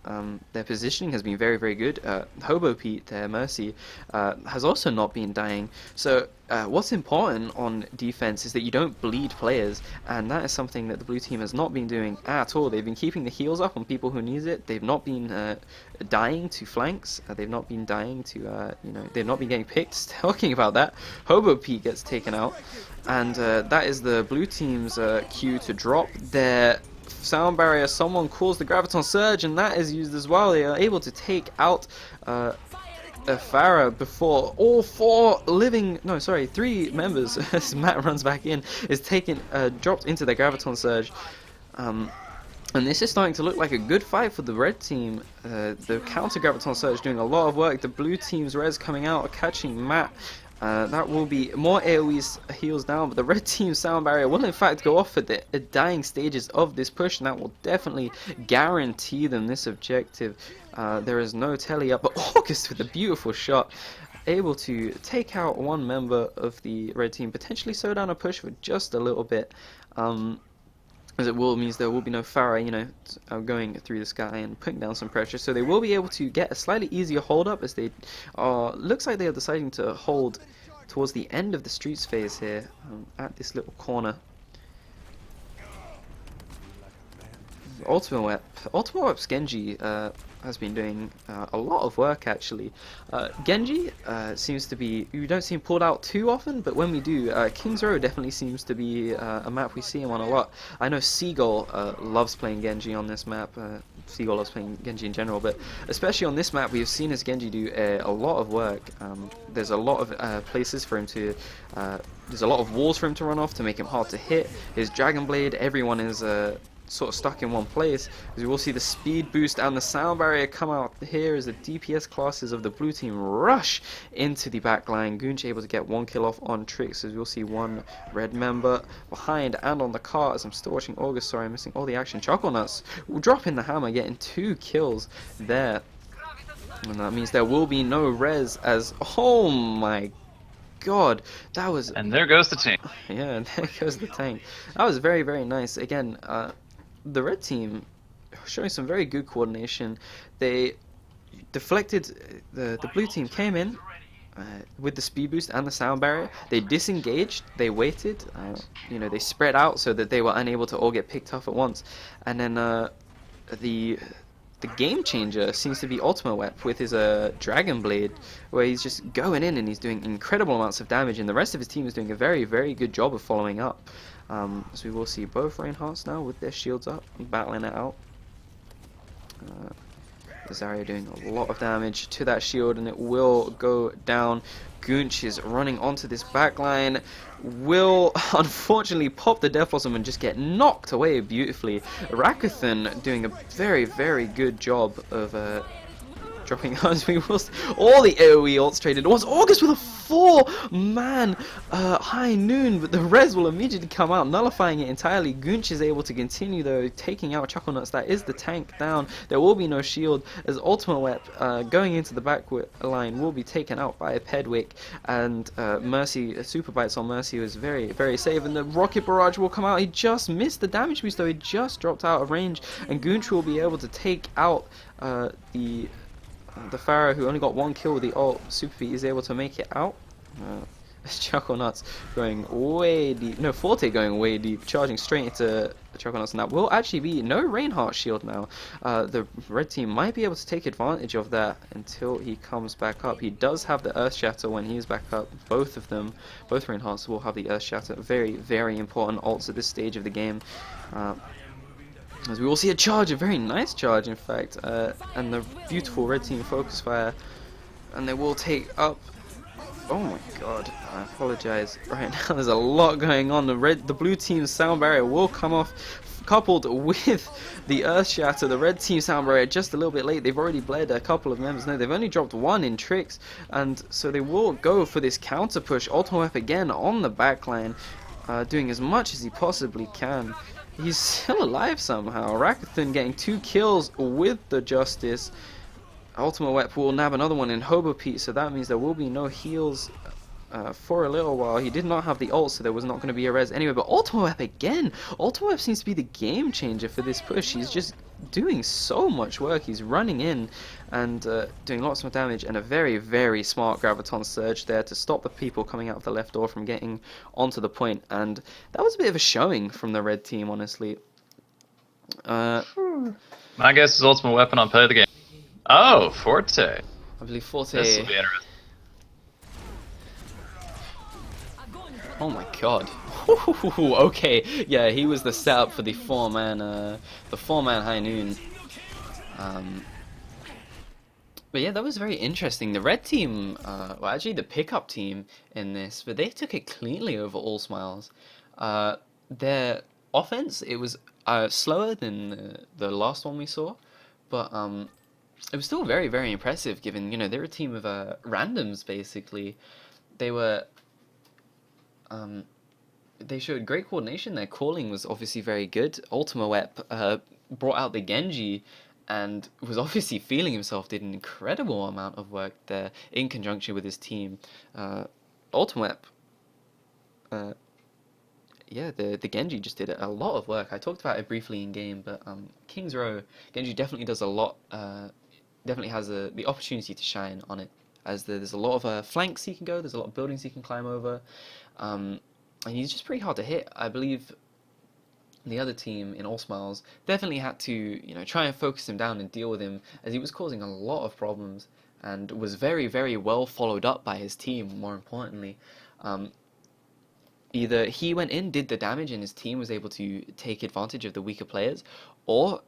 Their positioning has been very, very good. Hobo Pete, their Mercy, has also not been dying. So what's important on defense is that you don't bleed players, and that is something that the blue team has not been doing at all. They've been keeping the heals up on people who need it. They've not been dying to flanks. They've not been dying to, they've not been getting picked. Talking about that, Hobo Pete gets taken out, and that is the blue team's cue to drop their sound barrier. Someone calls the Graviton Surge, and that is used as well. They are able to take out Farah before all 3 members, as Matt runs back in, is taken, dropped into the Graviton Surge. And this is starting to look like a good fight for the red team. The counter Graviton Surge doing a lot of work. The blue team's res coming out, catching Matt. That will be more AoE's heals down, but the red team sound barrier will in fact go off at the dying stages of this push, and that will definitely guarantee them this objective. There is no telly up, but August with a beautiful shot, able to take out one member of the red team, potentially slow down a push for just a little bit. As it will means there will be no Farah, going through the sky and putting down some pressure. So they will be able to get a slightly easier hold up as they are. Looks like they are deciding to hold towards the end of the streets phase here at this little corner. Ultimate Web's Genji has been doing a lot of work actually. Genji seems to be, we don't see him pulled out too often, but when we do, King's Row definitely seems to be a map we see him on a lot. I know Seagull loves playing Genji on this map. Seagull loves playing Genji in general, but especially on this map, we've seen his Genji do a lot of work. There's a lot of places for him to, there's a lot of walls for him to run off to make him hard to hit. His Dragon Blade, everyone is sort of stuck in one place. As we will see the speed boost and the sound barrier come out here as the DPS classes of the blue team rush into the back line. Gunch able to get 1 kill off on Tricks, as we'll see one red member behind and on the car. As I'm still watching August, sorry I'm missing all the action. Chocolate Nuts will drop in the hammer, getting 2 kills there, and that means there will be no res as, oh my god, that was, and there goes the tank. Yeah, there goes the tank. That was very, very nice. Again, the red team showing some very good coordination. They deflected, the blue team came in with the speed boost and the sound barrier. They disengaged, they waited, they spread out so that they were unable to all get picked off at once. And then the game changer seems to be Ultimate Web with his Dragon Blade, where he's just going in and he's doing incredible amounts of damage, and the rest of his team is doing a very, very good job of following up. So we will see both Reinhardts now with their shields up, battling it out. Zarya doing a lot of damage to that shield, and it will go down. Gunch is running onto this backline, will unfortunately pop the Death Blossom and just get knocked away beautifully. Rakuthan doing a very, very good job of dropping as we will. All the AoE ults traded. It was August with a 4-man High Noon, but the res will immediately come out, nullifying it entirely. Gunch is able to continue though, taking out Chuckle Nuts. That is the tank down. There will be no shield as Ultimate Wep going into the back line will be taken out by Pedwick, and Mercy, Super Bites on Mercy was very, very safe, and the Rocket Barrage will come out. He just missed the damage boost though, he just dropped out of range, and Gunch will be able to take out the Pharaoh, who only got 1 kill with the ult. Super Feet is able to make it out. Chuckle Nuts going way deep. No, Forte going way deep, charging straight into Chuckle Nuts, and that will actually be no Reinhardt shield now. The red team might be able to take advantage of that until he comes back up. He does have the Earth Shatter when he's back up. Both of them, both Reinhardts will have the Earth Shatter. Very, very important ults at this stage of the game. As we will see a charge, a very nice charge in fact, and the beautiful red team focus fire, and they will take up. Oh my god, I apologize. Right now there's a lot going on. The blue team's sound barrier will come off, coupled with the Earth Shatter. The red team sound barrier just a little bit late. They've already bled a couple of members. No, they've only dropped 1 in tricks, and so they will go for this counter push. Ultimate Wep again on the backline, doing as much as he possibly can. He's still alive somehow. Rakuthan getting 2 kills with the Justice. Ultimate Wep will nab another one in Hobo Pete, so that means there will be no heals for a little while. He did not have the ult, so there was not going to be a res anyway. But Ultimate Wep again! Ultimate Wep seems to be the game changer for this push. He's just doing so much work. He's running in and doing lots of damage, and a very, very smart Graviton Surge there to stop the people coming out of the left door from getting onto the point. And that was a bit of a showing from the red team, honestly. My guess is Ultimate Weapon on play of the game. Oh, Forte. I believe Forte. This will be interesting. Oh my god. Okay, yeah, he was the setup for the 4-man High Noon. But yeah, that was very interesting. The red team, well, actually the pickup team in this, but they took it cleanly over All Smiles. Their offense, it was slower than the last one we saw, but it was still very, very impressive given, you know, they're a team of randoms basically. They were they showed great coordination. Their calling was obviously very good. Ultima Wep brought out the Genji and was obviously feeling himself, did an incredible amount of work there in conjunction with his team. Ultima Wep, yeah, the Genji just did a lot of work. I talked about it briefly in game, but King's Row, Genji definitely does a lot, definitely has the opportunity to shine on it, as there's a lot of flanks he can go, there's a lot of buildings he can climb over, and he's just pretty hard to hit. I believe the other team in All Smiles definitely had to, you know, try and focus him down and deal with him, as he was causing a lot of problems and was very, very well followed up by his team, more importantly. Either he went in, did the damage, and his team was able to take advantage of the weaker players, or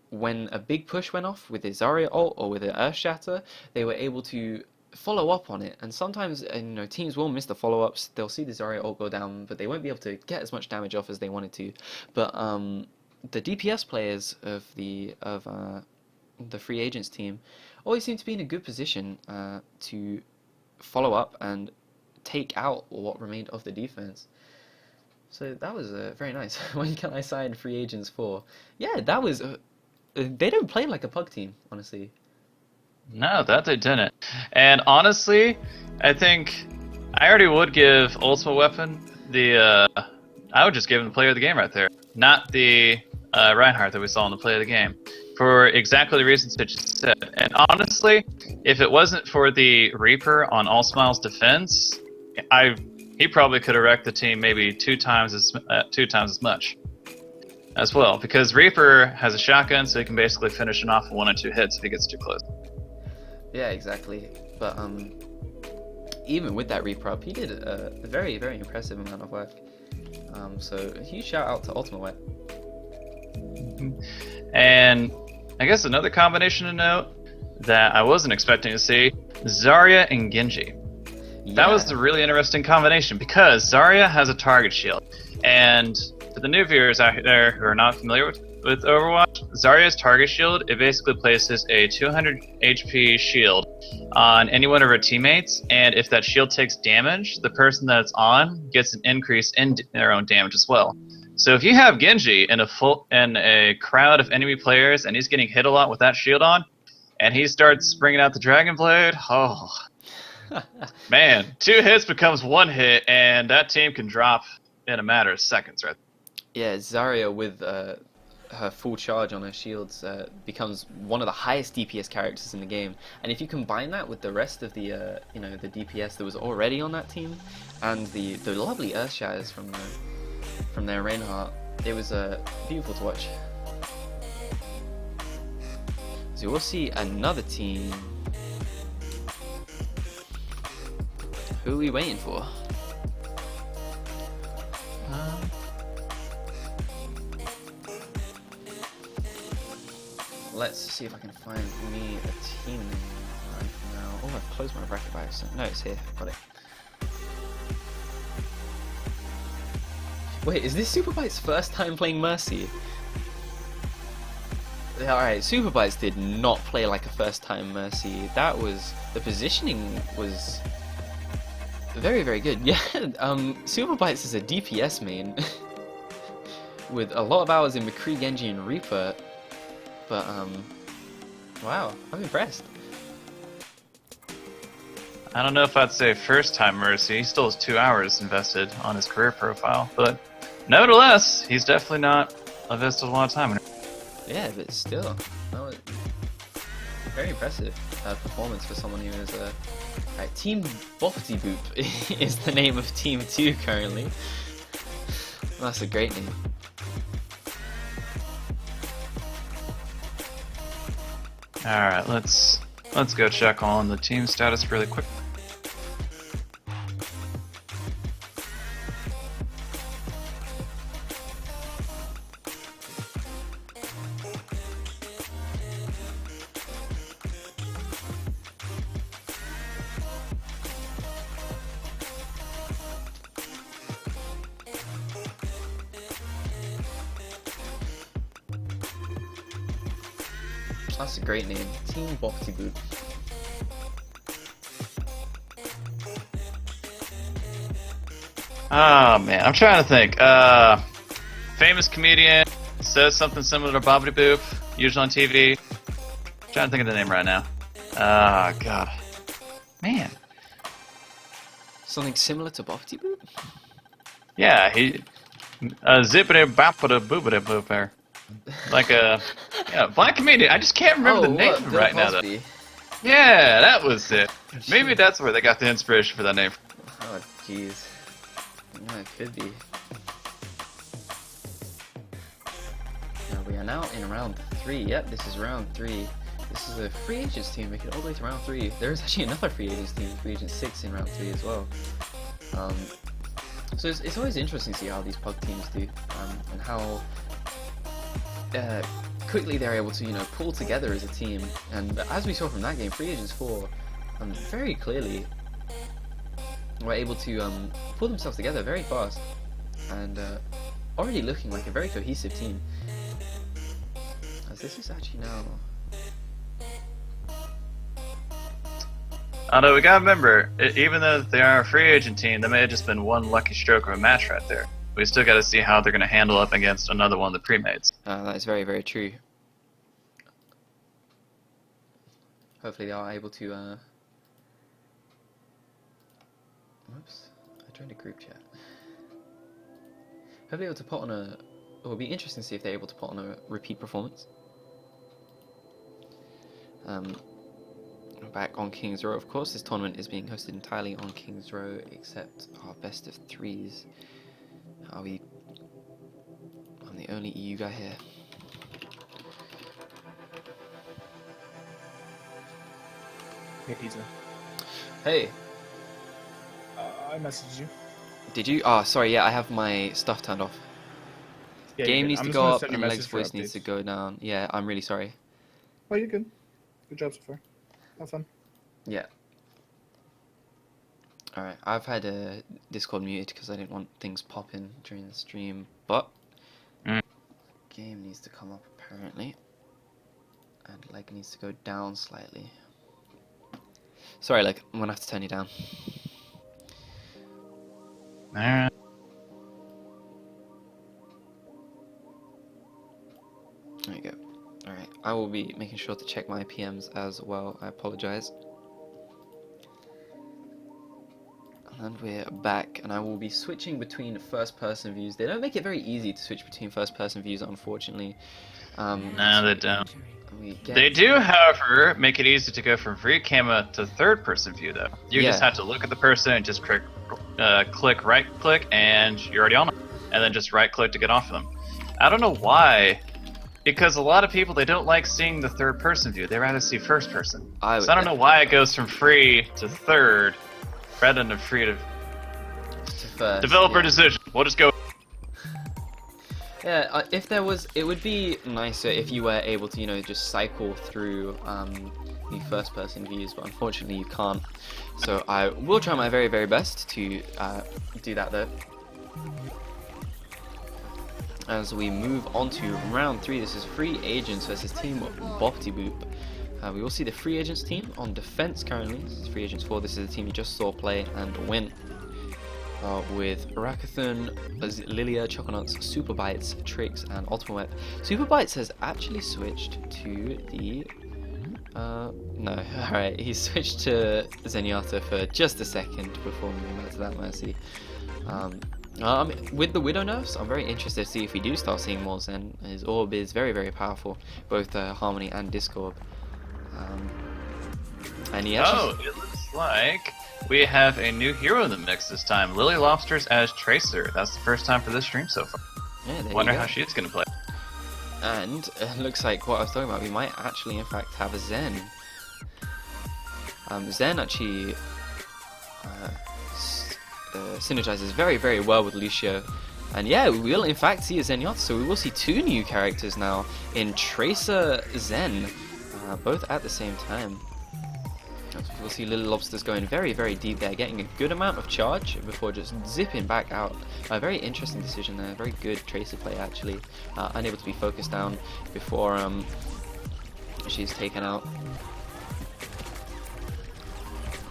when a big push went off with the Zarya ult or with the Earth Shatter, they were able to follow up on it. And sometimes, you know, teams will miss the follow-ups. They'll see the Zarya ult go down, but they won't be able to get as much damage off as they wanted to. But the DPS players of the free agents team always seem to be in a good position to follow up and take out what remained of the defense. So that was very nice. When can I sign free agents for? Yeah, that was. They don't play like a pug team, honestly. No, that they didn't. And honestly, I think I already would give Ultimate Weapon the. I would just give him the player of the game right there, not the Reinhardt that we saw in the play of the game, for exactly the reasons that you said. And honestly, if it wasn't for the Reaper on All Smiles defense, he probably could have wrecked the team maybe two times as much as well, because Reaper has a shotgun, so he can basically finish it off in 1 or 2 hits if he gets too close. Yeah, exactly. But even with that Reaper up, he did a very, very impressive amount of work. So a huge shout out to Ultimate Wep. And I guess another combination to note that I wasn't expecting to see, Zarya and Genji. Yeah. That was a really interesting combination, because Zarya has a target shield, and for the new viewers out there who are not familiar with Overwatch, Zarya's target shield, it basically places a 200 HP shield on any one of her teammates, and if that shield takes damage, the person that it's on gets an increase in their own damage as well. So if you have Genji in a crowd of enemy players and he's getting hit a lot with that shield on, and he starts bringing out the Dragon Blade, oh man, 2 hits becomes 1 hit, and that team can drop in a matter of seconds, right? Yeah, Zarya with her full charge on her shields becomes one of the highest DPS characters in the game. And if you combine that with the rest of the the DPS that was already on that team, and the lovely Earth Shatters from their Reinhardt, it was beautiful to watch. So we'll see another team. Who are we waiting for? Let's see if I can find me a team name right now. Oh, I've closed my bracket by accident. No, it's here. Got it. Wait, is this Superbite's first time playing Mercy? Alright, Superbites did not play like a first time Mercy. The positioning was very, very good. Yeah, Superbites is a DPS main with a lot of hours in McCree, Genji, and Reaper. But, wow, I'm impressed. I don't know if I'd say first time Mercy. He still has 2 hours invested on his career profile, but nevertheless, he's definitely not invested a lot of time in it. Yeah, but still, that was very impressive performance for someone who is a Team Boffy Boop is the name of Team 2 currently. That's a great name. Alright, let's go check on the team status really quick. That's a great name, Team Boffy Boop. Oh man, I'm trying to think. Famous comedian says something similar to Bobbity Boop, usually on TV. Trying to think of the name right now. Ah, God. Man. Something similar to Boffy Boop? Yeah, he. Zippity boppity boopity boop there. Like a. Yeah, black comedian. I just can't remember the name of him right now, though. Yeah, that was it. Maybe that's where they got the inspiration for that name. Oh, jeez. Yeah, it could be. Now we are now in round 3. Yep, this is round 3. This is a free agents team making it all the way to round 3. There is actually another free agents team, free agent 6 in round 3 as well. So it's always interesting to see how these pug teams do, and how quickly they're able to, pull together as a team. And as we saw from that game, Free Agents 4 very clearly were able to pull themselves together very fast, and already looking like a very cohesive team. As this is actually now. Although we gotta remember, even though they are a free agent team, that may have just been one lucky stroke of a match right there. We still gotta see how they're gonna handle up against another one of the pre-mates. That is very, very true. Hopefully they are able to, whoops, I joined a group chat. Hopefully able to put on a, it would be interesting to see if they're able to put on a repeat performance. Back on King's Row, of course. This tournament is being hosted entirely on King's Row, except our best of 3s. I'm the only EU guy here. Hey, Pizza. Hey. I messaged you. Did you? Oh, sorry. Yeah, I have my stuff turned off. Yeah, Game needs I'm to just go gonna up send you and a Leg's message for voice needs updates. to go down. Yeah, I'm really sorry. Oh, you're good. Good job so far. Have fun. Yeah. Alright, I've had Discord muted because I didn't want things popping during the stream, but game needs to come up apparently. And leg needs to go down slightly. Sorry, leg, I'm gonna have to turn you down. Alright. There you go. Alright, I will be making sure to check my PMs as well. I apologize. And we're back, and I will be switching between first-person views. They don't make it very easy to switch between first-person views, unfortunately. No, they don't. We get... They do, however, make it easy to go from free camera to third-person view, though. You just have to look at the person and just click right-click, and you're already on them. And then just right-click to get off of them. I don't know why, because a lot of people, they don't like seeing the third-person view. They rather see first-person. So I don't know why it goes from free to third, rather than free to first. Developer decision. We'll just go. Yeah, if there was, it would be nicer if you were able to, you know, just cycle through the first-person views, but unfortunately you can't. So I will try my very, very best to do that, though. As we move on to round 3, this is Free Agents versus Team Boppity Boop. We will see the Free Agents team on defense currently. This is Free Agents 4. This is the team you just saw play and win. With Rakathun, Lilia, Choconauts, Super Bites, Tricks, and Ultimate Web. Super Bites has actually switched to the... no, alright, he switched to Zenyatta for just a second before moving back to that Mercy. With the Widow nerfs, I'm very interested to see if we do start seeing more Zen. His orb is very, very powerful, both Harmony and Discord. And he actually... it looks like we have a new hero in the mix this time. Lily Lobsters as Tracer. That's the first time for this stream so far. Yeah, there Wonder you go. how she's gonna play. And it looks like what I was talking about, we might actually in fact have a Zen. Zen actually synergizes very, very well with Lucio. And yeah, we will in fact see a Zenyatta, so we will see 2 new characters now in Tracer Zen, both at the same time. We'll see Little Lobsters going very, very deep there, getting a good amount of charge before just zipping back out. A very interesting decision there, very good Tracer play actually. Unable to be focused down before she's taken out.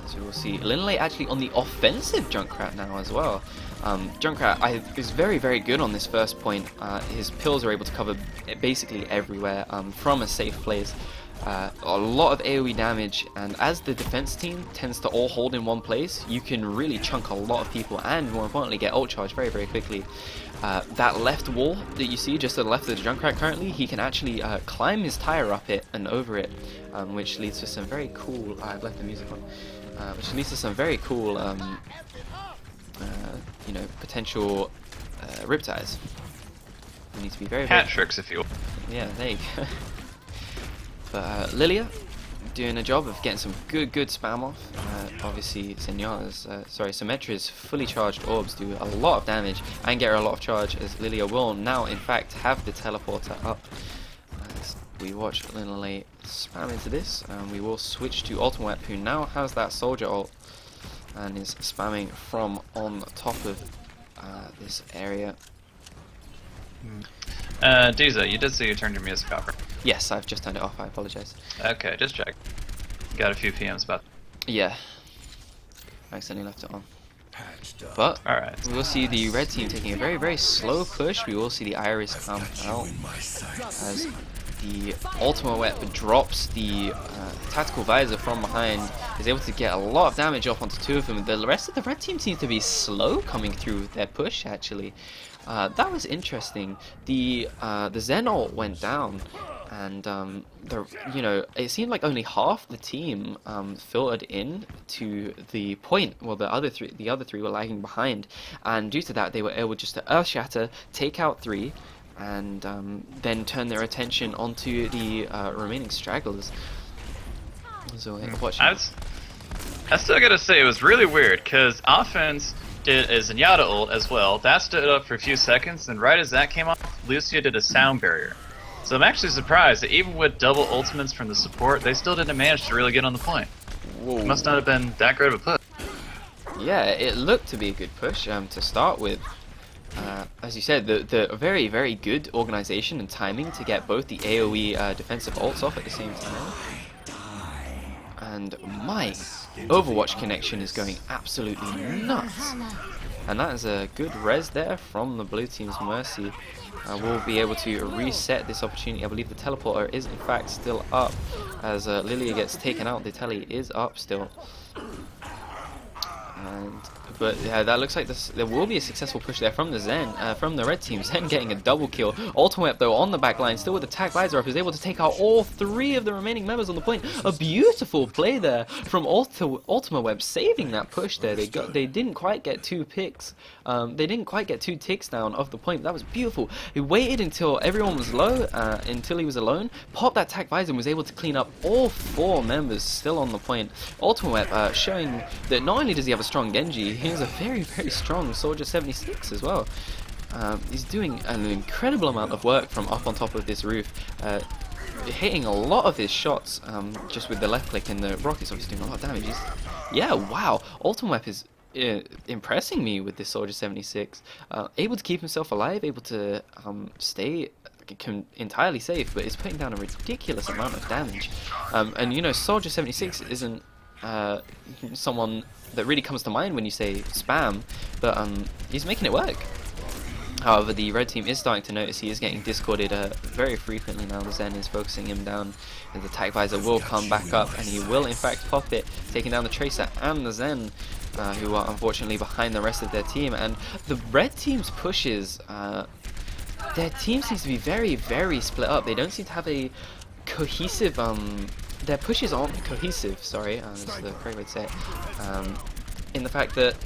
So we'll see Linley actually on the offensive Junkrat now as well. Junkrat is very, very good on this first point. His pills are able to cover basically everywhere from a safe place. A lot of AoE damage, and as the defense team tends to all hold in one place, you can really chunk a lot of people and more importantly get ult charge very, very quickly. That left wall that you see just to the left of the Junkrat currently, he can actually climb his tire up it and over it, which leads to some very cool... I've left the music on. Which leads to some very cool, you know, potential riptides. You need to be very, Hat tricks, if you will. Yeah, there you go. But Lilia doing a job of getting some good spam off. Obviously, Symmetra's fully charged orbs do a lot of damage and get her a lot of charge, as Lilia will now, in fact, have the teleporter up. As we watch Lilia spam into this, we will switch to Ultimate, who now has that soldier ult and is spamming from on top of this area. Diza, you did say you turned your music off, right? Yes, I've just turned it off, I apologize. Okay, just check. Got a few PMs about. Yeah. I accidentally left it on. But alright. we will see the red team taking a very, very slow push. We will see the Iris come out as the Ultimate Weapon drops the tactical visor from behind, is able to get a lot of damage off onto 2 of them. The rest of the red team seems to be slow coming through their push actually. That was interesting. The Zen ult went down, and you know, it seemed like only half the team filtered in to the point. Well, the other three were lagging behind, and due to that, they were able just to earth shatter, take out 3, and then turn their attention onto the remaining stragglers. So watching. I still gotta say it was really weird because offense did a Zenyatta ult as well. That stood up for a few seconds, and right as that came off, Lucio did a sound barrier. So I'm actually surprised that even with double ultimates from the support, they still didn't manage to really get on the point. Whoa. It must not have been that great of a push. Yeah, it looked to be a good push to start with. as you said, the very, very good organization and timing to get both the AoE defensive ults off at the same time. And my Overwatch connection is going absolutely nuts. And that is a good res there from the blue team's Mercy. We'll be able to reset this opportunity. I believe the teleporter is in fact still up as Lilia gets taken out. The tele is up still. But yeah, that looks like there will be a successful push there from the Zen, from the red team. Zen getting a double kill. Ultimate though on the back line, still with the tag visor up, is able to take out all 3 of the remaining members on the point. A beautiful play there from Ultima Web, saving that push there. They didn't quite get 2 picks. They didn't quite get 2 ticks down off the point. That was beautiful. He waited until everyone was low, until he was alone, popped that tag visor and was able to clean up all 4 members still on the point. Ultima Web showing that not only does he have a strong Genji, he has a very, very strong Soldier 76 as well. He's doing an incredible amount of work from up on top of this roof, hitting a lot of his shots just with the left click, and the rocket's obviously doing a lot of damage. Yeah, wow, Ultima Web is impressing me with this Soldier 76. Able to keep himself alive, able to stay entirely safe, but is putting down a ridiculous amount of damage. And you know, Soldier 76 isn't someone that really comes to mind when you say spam, but he's making it work. However, the red team is starting to notice he is getting discorded very frequently now. The Zen is focusing him down, and the tag visor will come back up, and he will in fact pop it, taking down the Tracer and the Zen, who are unfortunately behind the rest of their team. And the red team's pushes, their team seems to be very, very split up. They don't seem to have a cohesive their pushes aren't cohesive, sorry, is the correct way to say it, in the fact that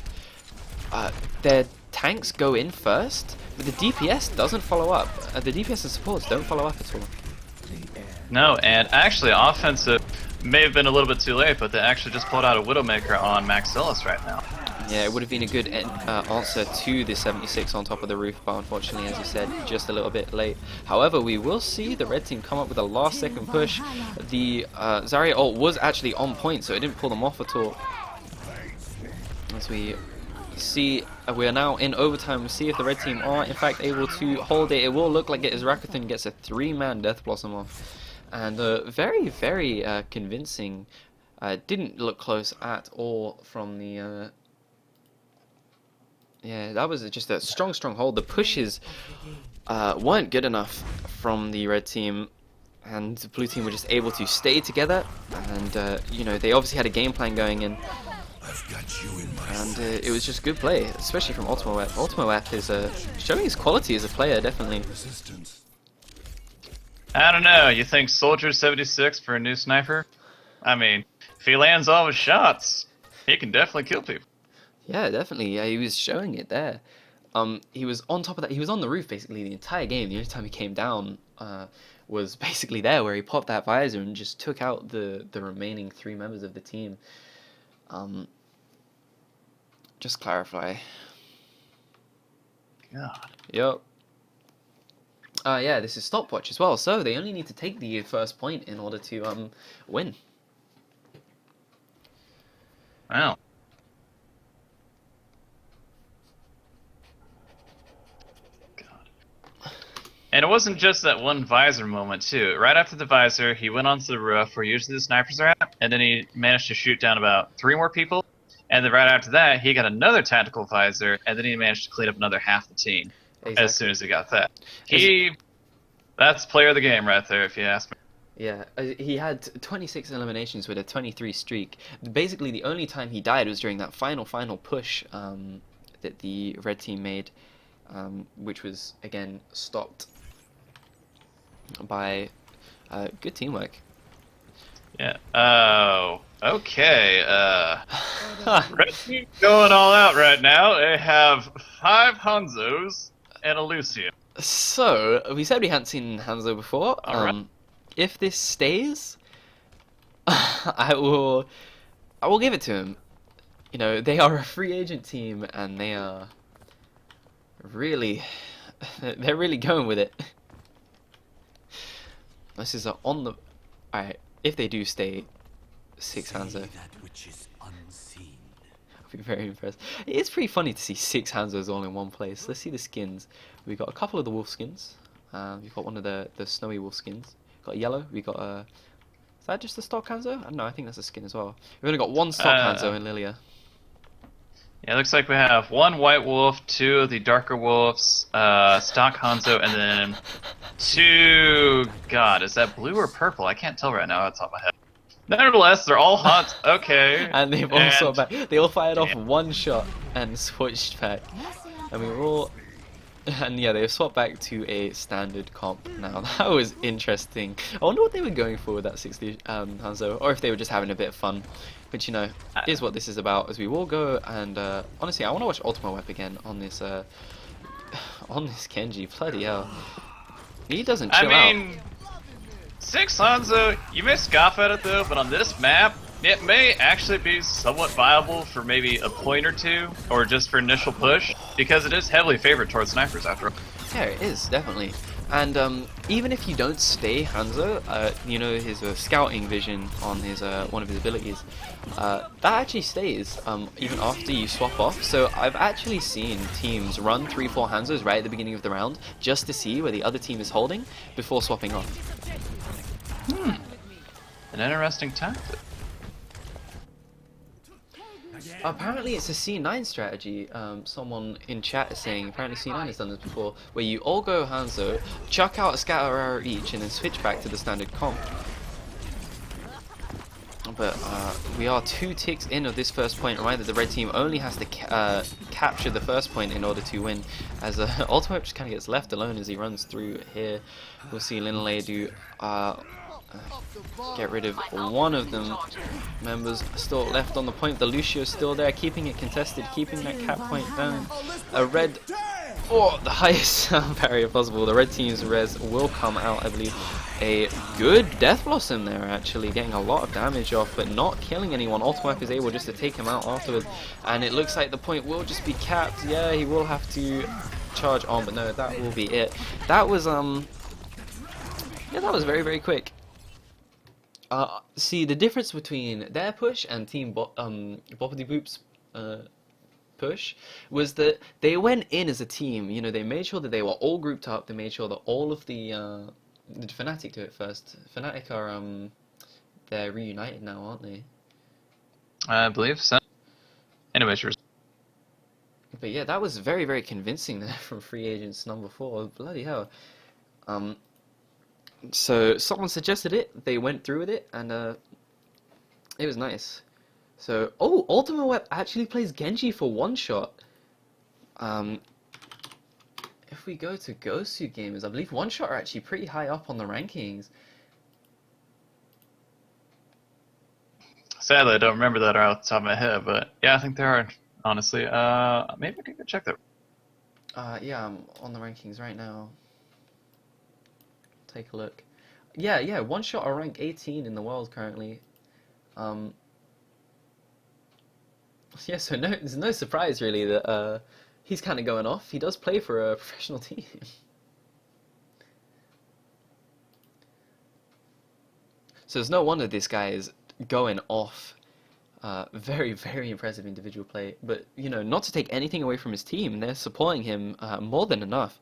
their tanks go in first, but the DPS doesn't follow up. The DPS and supports don't follow up at all. No, and actually offensive may have been a little bit too late, but they actually just pulled out a Widowmaker on Maxilis right now. Yeah, it would have been a good answer to the 76 on top of the roof, but unfortunately, as you said, just a little bit late. However, we will see the red team come up with a last second push. The Zarya ult was actually on point, so it didn't pull them off at all. As we see, we are now in overtime. We'll see if the red team are in fact able to hold it. It will look like it as Rakuten gets a 3-man Death Blossom off. And very, very convincing. Didn't look close at all from the... Yeah, that was just a strong hold. The pushes weren't good enough from the red team, and the blue team were just able to stay together. And you know, they obviously had a game plan going in, and it was just good play, especially from Ultima Web. Ultima Web is showing his quality as a player, definitely. I don't know. You think Soldier 76 for a new sniper? I mean, if he lands all his shots, he can definitely kill people. Yeah, definitely. Yeah, he was showing it there. He was on top of that. He was on the roof basically the entire game. The only time he came down was basically there, where he popped that visor and just took out the remaining 3 members of the team. Just clarify. God. Yep. Yeah, this is stopwatch as well, so they only need to take the first point in order to win. Wow. And it wasn't just that one visor moment, too. Right after the visor, he went onto the roof where usually the snipers are at, and then he managed to shoot down about 3 more people. And then right after that, he got another tactical visor, and then he managed to clean up another half the team. Exactly. As soon as he got that. That's player of the game right there, if you ask me. Yeah, he had 26 eliminations with a 23 streak. Basically, the only time he died was during that final push that the red team made, which was, again, stopped by good teamwork. Yeah. Oh, okay. Red team going all out right now. They have 5 Hanzos and a Lucian. So, we said we hadn't seen Hanzo before. Alright. If this stays, I will give it to him. You know, they are a free agent team, and they are really, they're really going with it. This is on the... Alright, if they do stay 6 Hanzo. be very impressed. It's pretty funny to see 6 Hanzos all in one place. Let's see the skins. We got a couple of the wolf skins. We've got one of the snowy wolf skins. Got a yellow. We got a. Is that just a stock Hanzo? No, I think that's a skin as well. We've only got one stock Hanzo in Lilia. Yeah, it looks like we have 1 white wolf, 2 of the darker wolves, stock Hanzo, and then 2. God, is that blue or purple? I can't tell right now off the top of my head. Nevertheless, they're all hot. Okay. And they've all swapped back. They all fired off Damn. one shot and switched back. And we were all. And yeah, they swapped back to a standard comp now. That was interesting. I wonder what they were going for with that 60 Hanzo, or if they were just having a bit of fun. But you know, is what this is about. As we will go and honestly, I want to watch Ultimate Web again on this Kenji. Bloody hell, he doesn't chill I mean, 6 Hanzo, you may scoff at it though, but on this map, it may actually be somewhat viable for maybe a point or two, or just for initial push, because it is heavily favored towards snipers after all. Yeah, it is, definitely. And even if you don't stay Hanzo, you know, his scouting vision on his one of his abilities, that actually stays even after you swap off. So I've actually seen teams run 3-4 Hanzos right at the beginning of the round just to see where the other team is holding before swapping off. An interesting tactic. Apparently it's a C9 strategy. Someone in chat is saying apparently C9 has done this before, where you all go Hanzo, chuck out a scatter arrow each, and then switch back to the standard comp. But we are 2 ticks in of this first point. Reminder, the red team only has to capture the first point in order to win, as Ultimate just kind of gets left alone as he runs through here. We'll see Linley do get rid of one of them. Members still left on the point. The Lucio's still there, keeping it contested, keeping that cap point down. A red, the highest barrier possible. The red team's res will come out, I believe. A good Death Blossom there, actually getting a lot of damage off, but not killing anyone. Ultimate is able just to take him out afterwards, and it looks like the point will just be capped. Yeah, he will have to charge on, but no, that will be it. That was yeah, that was very, very quick. See, the difference between their push and Team Boppity Boop's push was that they went in as a team. You know, they made sure that they were all grouped up. They made sure that all of the did Fnatic do it first? Fnatic are they're reunited now, aren't they? I believe so. Anyways, yours. But yeah, that was very, very convincing there from free agents number 4. Bloody hell. So someone suggested it, they went through with it, and it was nice. So, Ultimate Web actually plays Genji for one shot. If we go to Gosu Gamers, I believe one shot are actually pretty high up on the rankings. Sadly, I don't remember that off the top of my head, but yeah, I think there are, honestly. Maybe I can go check that. Yeah, I'm on the rankings right now. Take a look. Yeah, one shot are rank 18 in the world currently. Yeah, so no, there's no surprise really that he's kind of going off. He does play for a professional team. So it's no wonder this guy is going off. Very, very impressive individual play. But, you know, not to take anything away from his team, they're supporting him more than enough.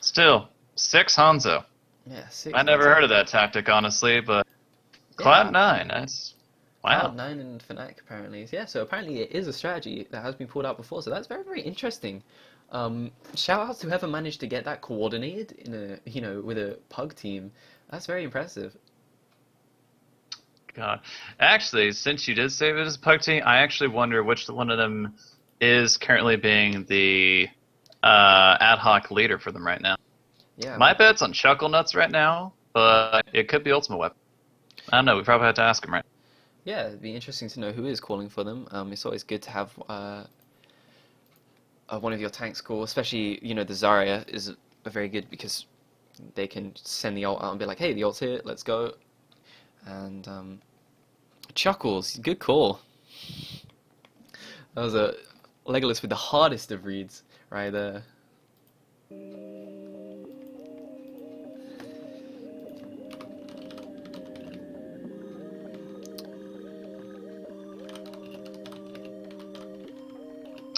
Still, 6 Hanzo. Yeah, 6. I never heard of that tactic, honestly, but Cloud9, that's... Wow. Cloud9 and Fnatic apparently. Yeah, so apparently it is a strategy that has been pulled out before, so that's very, very interesting. Shout out to whoever managed to get that coordinated in a, you know, with a pug team. That's very impressive. God. Actually, since you did say it as a pug team, I actually wonder which one of them is currently being the ad hoc leader for them right now. Yeah. My bet's on Chuckle Nuts right now, but it could be Ultimate Weapon. I don't know, we probably have to ask him, right? Yeah, it'd be interesting to know who is calling for them. It's always good to have one of your tanks call, especially, you know, the Zarya is very good because they can send the ult out and be like, hey, the ult's here, let's go. And Chuckles, good call. That was a Legolas with the hardest of reads right there.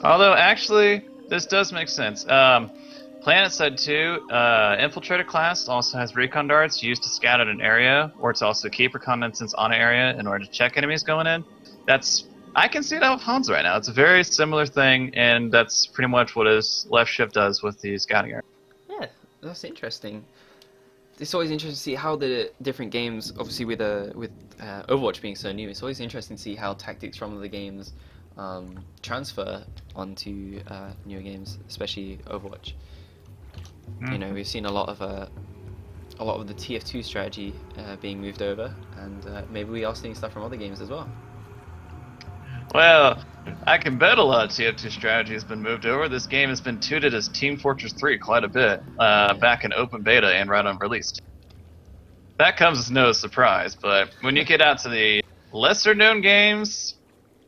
Although, actually, this does make sense. Planet Side 2, Infiltrator class also has recon darts used to scout out an area, or to also keep reconnaissance on an area in order to check enemies going in. I can see that with Hans right now. It's a very similar thing, and that's pretty much what his left shift does with the scouting area. Yeah, that's interesting. It's always interesting to see how the different games, obviously with Overwatch being so new, it's always interesting to see how tactics from the games transfer onto newer games, especially Overwatch. You know, we've seen a lot of the TF2 strategy being moved over, and maybe we are seeing stuff from other games as well. Well, I can bet a lot of TF2 strategy has been moved over. This game has been touted as Team Fortress 3 quite a bit, back in open beta and right on release. That comes as no surprise, but when you get out to the lesser known games,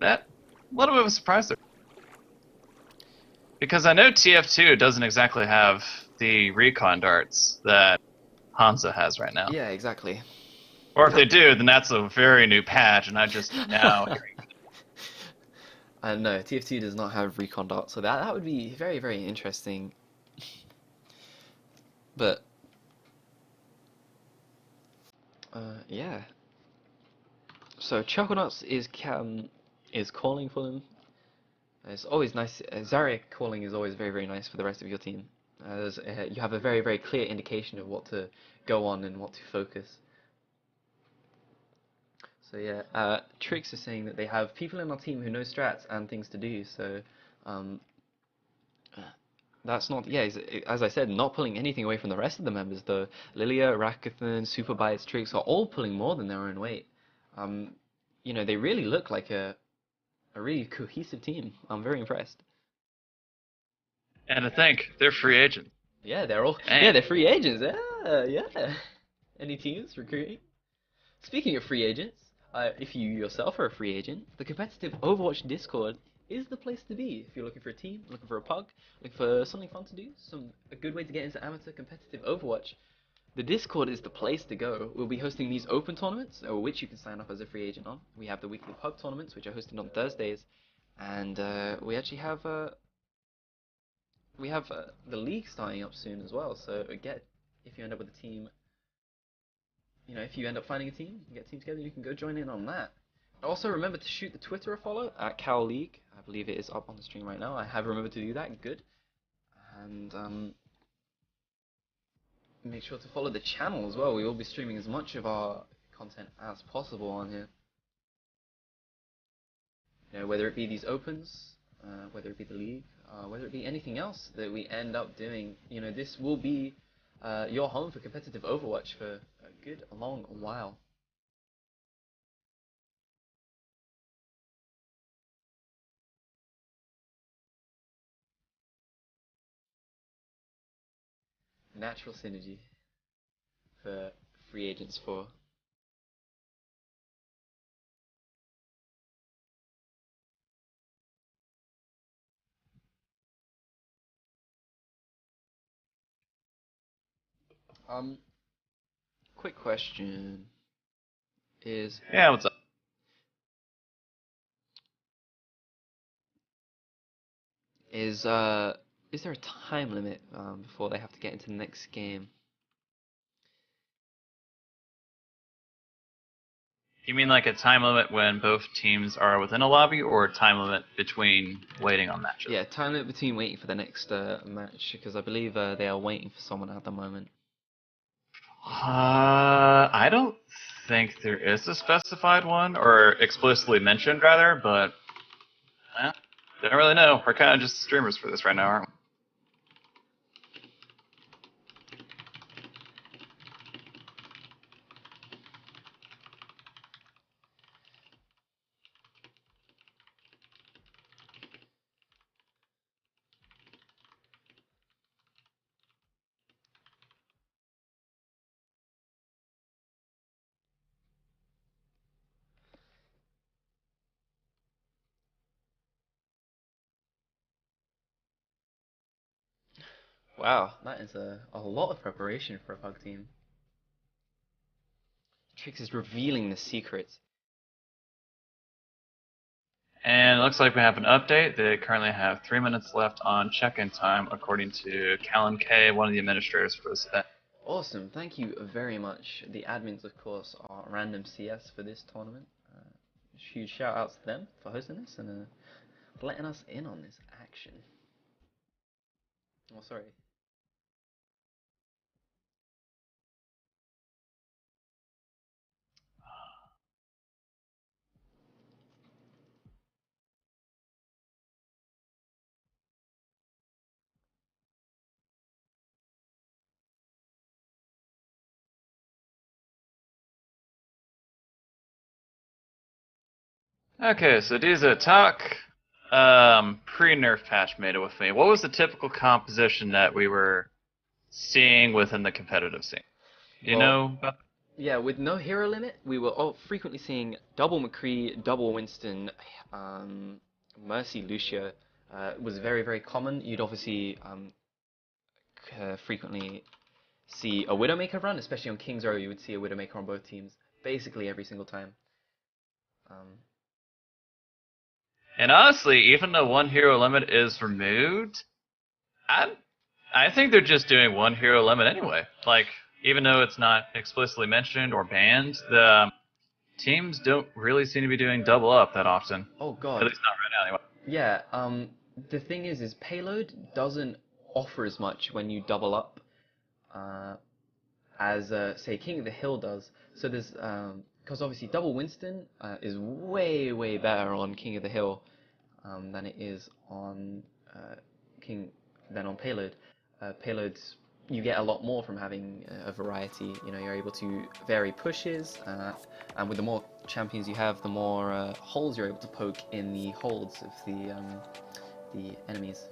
that a little bit of a surprise there. Because I know TF2 doesn't exactly have the recon darts that Hansa has right now. Yeah, exactly. Or if they do, then that's a very new patch, and I just now hearing. No, TF2 does not have recon dart, so that would be very, very interesting. But yeah. So Choconauts is calling for them. It's always nice. Zarya calling is always very, very nice for the rest of your team. You have a very, very clear indication of what to go on and what to focus. So yeah, Trix is saying that they have people in our team who know strats and things to do. So um, that's not, yeah, as I said, not pulling anything away from the rest of the members. The Lilia, Rakathan, Superbites, Trix are all pulling more than their own weight. You know, they really look like a really cohesive team. I'm very impressed. And I think they're free agents. Yeah, they're all Man. yeah, they're free agents. Yeah, yeah. Any teams recruiting? Speaking of free agents, if you yourself are a free agent, the competitive Overwatch Discord is the place to be. If you're looking for a team, looking for a pug, looking for something fun to do, a good way to get into amateur competitive Overwatch, the Discord is the place to go. We'll be hosting these open tournaments, which you can sign up as a free agent on. We have the weekly pub tournaments, which are hosted on Thursdays, and we actually have the league starting up soon as well. So if you end up with a team, you know, if you end up finding a team, get a team together, you can go join in on that. Also, remember to shoot the Twitter a follow at Cal League. I believe it is up on the stream right now. I have remembered to do that. Good. And make sure to follow the channel as well. We will be streaming as much of our content as possible on here. You know, whether it be these opens, whether it be the league, whether it be anything else that we end up doing. You know, this will be your home for competitive Overwatch for a good long while. Natural synergy for free agents for. Quick question is Yeah, what's up? is uh is there a time limit before they have to get into the next game? You mean like a time limit when both teams are within a lobby, or a time limit between waiting on matches? Yeah, time limit between waiting for the next match, because I believe they are waiting for someone at the moment. I don't think there is a specified one, or explicitly mentioned, rather, but don't really know. We're kind of just streamers for this right now, aren't we? Wow, that is a lot of preparation for a pug team. Trix is revealing the secrets. And it looks like we have an update. They currently have 3 minutes left on check-in time, according to Callan K, one of the administrators for this event. Awesome, thank you very much. The admins, of course, are Random CS for this tournament. Huge shout outs to them for hosting this and letting us in on this action. Oh, sorry. Okay, so Diza, talk pre-nerf patch made it with me. What was the typical composition that we were seeing within the competitive scene? Do you Well, know about yeah, with no hero limit, we were all frequently seeing double McCree, double Winston, Mercy Lucio. Was very, very common. You'd obviously frequently see a Widowmaker run, especially on King's Row. You would see a Widowmaker on both teams basically every single time. And honestly, even though one hero limit is removed, I think they're just doing one hero limit anyway. Like, even though it's not explicitly mentioned or banned, the teams don't really seem to be doing double up that often. Oh God. At least not right now, anyway. Yeah. The thing is payload doesn't offer as much when you double up, as say King of the Hill does. So there's because obviously double Winston is way better on King of the Hill than it is on Payload. Payloads, you get a lot more from having a variety. You know, you're able to vary pushes, and with the more champions you have, the more holes you're able to poke in the holds of the enemies.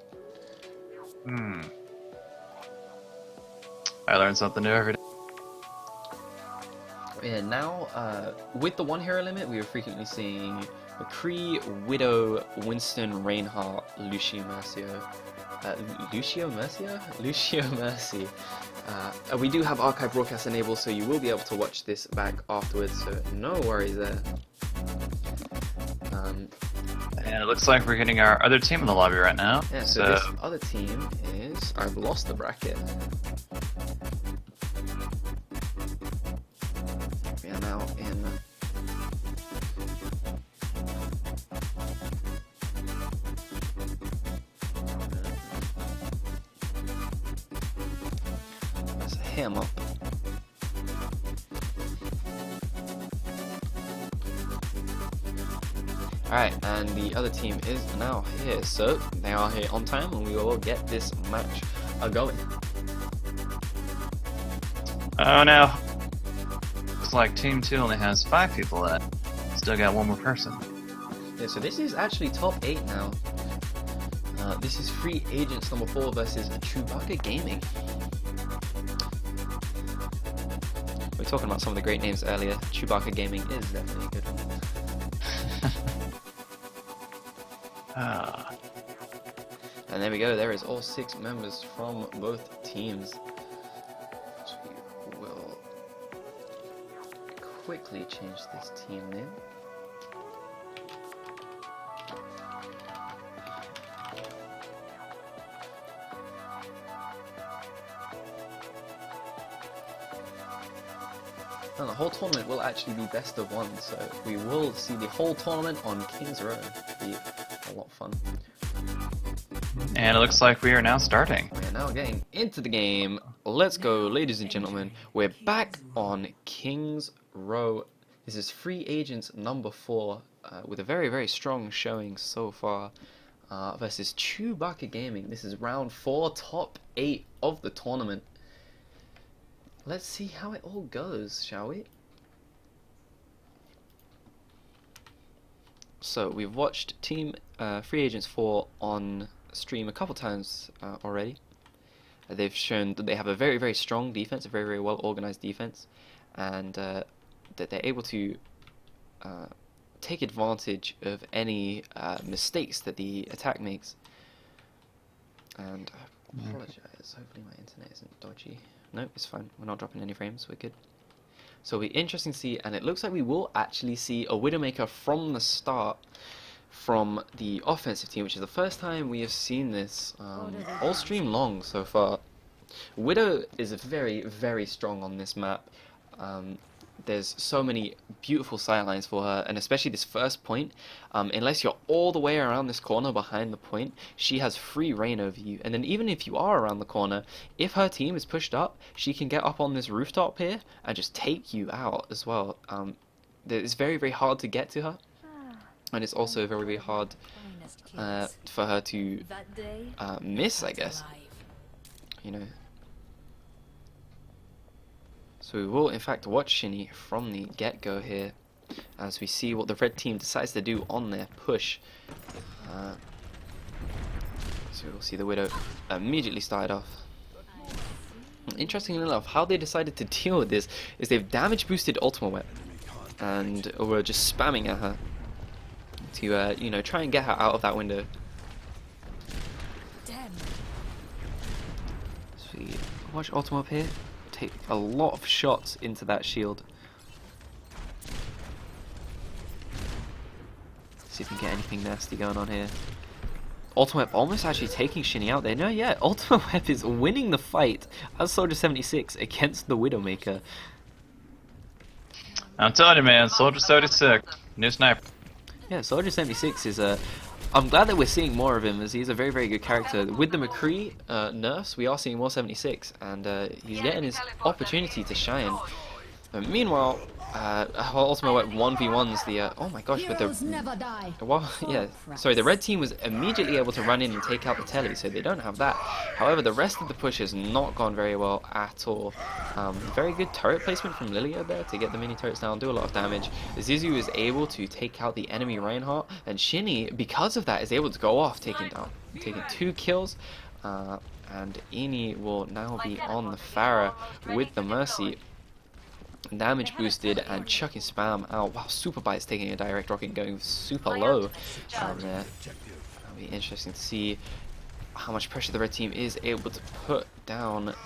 I learn something new every day. Yeah, now with the one hero limit, we are frequently seeing McCree, Widow, Winston, Reinhardt, Lucio Mercio. Lucio Mercy. We do have archive broadcast enabled, so you will be able to watch this back afterwards, so no worries there. And it looks like we're getting our other team in the lobby right now. Yeah, so this other team is... I've lost the bracket. We are now in... Let's ham up. Alright, and the other team is now here, so they are here on time and we will get this match going. Oh no. Looks like Team 2 only has 5 people left. Still got one more person. Yeah, so this is actually top 8 now. This is Free Agents number 4 versus Chewbacca Gaming. We were talking about some of the great names earlier. Chewbacca Gaming is definitely a good one. And there we go, there is all 6 members from both teams. So we will quickly change this team name. And the whole tournament will actually be best of 1, so we will see the whole tournament on King's Row. It'll be a lot of fun. And it looks like we are now starting. We are now getting into the game. Let's go, ladies and gentlemen. We're back on King's Row. This is Free Agents number 4, with a very strong showing so far, versus Chewbacca Gaming. This is round 4, top 8 of the tournament. Let's see how it all goes, shall we? So we've watched Team Free Agents 4 on stream a couple times already. They've shown that they have a very strong defense, a very well organized defense, and that they're able to take advantage of any mistakes that the attack makes. And Apologize. Hopefully my internet isn't dodgy. No, it's fine. We're not dropping any frames. We're good. So it'll be interesting to see, and it looks like we will actually see a Widowmaker from the start from the offensive team, which is the first time we have seen this all stream long so far. Widow is very, very strong on this map. There's so many beautiful sightlines for her, and especially this first point. Unless you're all the way around this corner behind the point, she has free reign over you. And then even if you are around the corner, if her team is pushed up, she can get up on this rooftop here and just take you out as well. It's very, very hard to get to her, and it's also very, very hard for her to miss, I guess. You know. So we will in fact watch Shinny from the get-go here as we see what the red team decides to do on their push. So we'll see the Widow immediately started off. Interestingly enough, how they decided to deal with this is they've damage boosted Ultima Web and we're just spamming at her to you know, try and get her out of that window. So we watch Ultima Web here. Take a lot of shots into that shield. See if we can get anything nasty going on here. Ultima Web almost actually taking Shinny out there. No, yeah, Ultima Web is winning the fight as Soldier 76 against the Widowmaker. I'm telling you, man, Soldier 76, new sniper. Yeah, Soldier 76 is a... I'm glad that we're seeing more of him, as he's a very, very good character. With the McCree nerfs, we are seeing more 76, and he's getting his opportunity to shine. Meanwhile, Ultima Web 1v1s the... oh my gosh, with the... Well, yeah, sorry, the red team was immediately able to run in and take out the telly, so they don't have that. However, the rest of the push has not gone very well at all. Very good turret placement from Lilia there to get the mini turrets down, do a lot of damage. Zizu is able to take out the enemy Reinhardt, and Shinny, because of that, is able to go off, taking 2 kills. And Ini will now be on the Pharah with the Mercy. Damage boosted and chucking spam out. Wow, Super Bite's taking a direct rocket going super low down there. That'll be interesting to see how much pressure the red team is able to put down.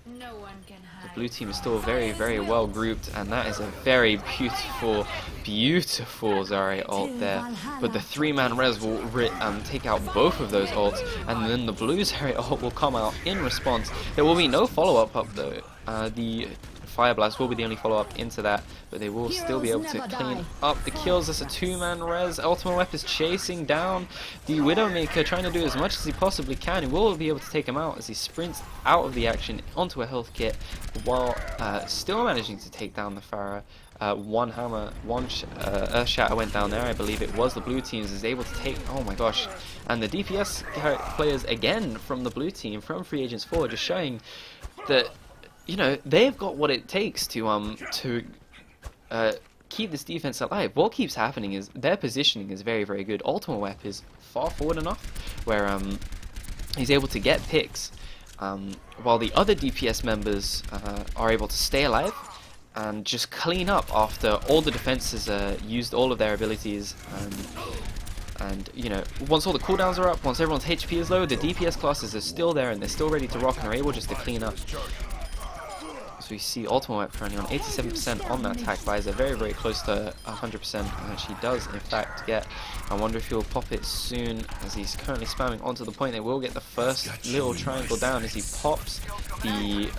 The blue team is still very, very well grouped, and that is a very beautiful, beautiful Zarya ult there. But the 3-man res will take out both of those ults, and then the blue Zarya ult will come out in response. There will be no follow-up up though. The Fire Blast will be the only follow-up into that, but they will still be able to clean up the kills. That's a 2-man res. Ultima Web is chasing down the Widowmaker, trying to do as much as he possibly can. He will be able to take him out as he sprints out of the action onto a health kit, while still managing to take down the Pharah. One hammer, Earth Shatter went down there, I believe it was. The blue teams is able to take, oh my gosh, and the DPS players again from the blue team, from Free Agents 4, just showing that, you know, they've got what it takes to keep this defense alive. What keeps happening is their positioning is very, very good. Ultima Web is far forward enough where he's able to get picks, while the other DPS members are able to stay alive and just clean up after all the defenses used all of their abilities. And you know, once all the cooldowns are up, once everyone's HP is low, the DPS classes are still there and they're still ready to rock and are able just to clean up. So we see Ultima Web currently on 87% on that attack visor, very, very close to 100%, and she does in fact get. I wonder if he'll pop it soon, as he's currently spamming onto the point. They will get the first little triangle down as he pops the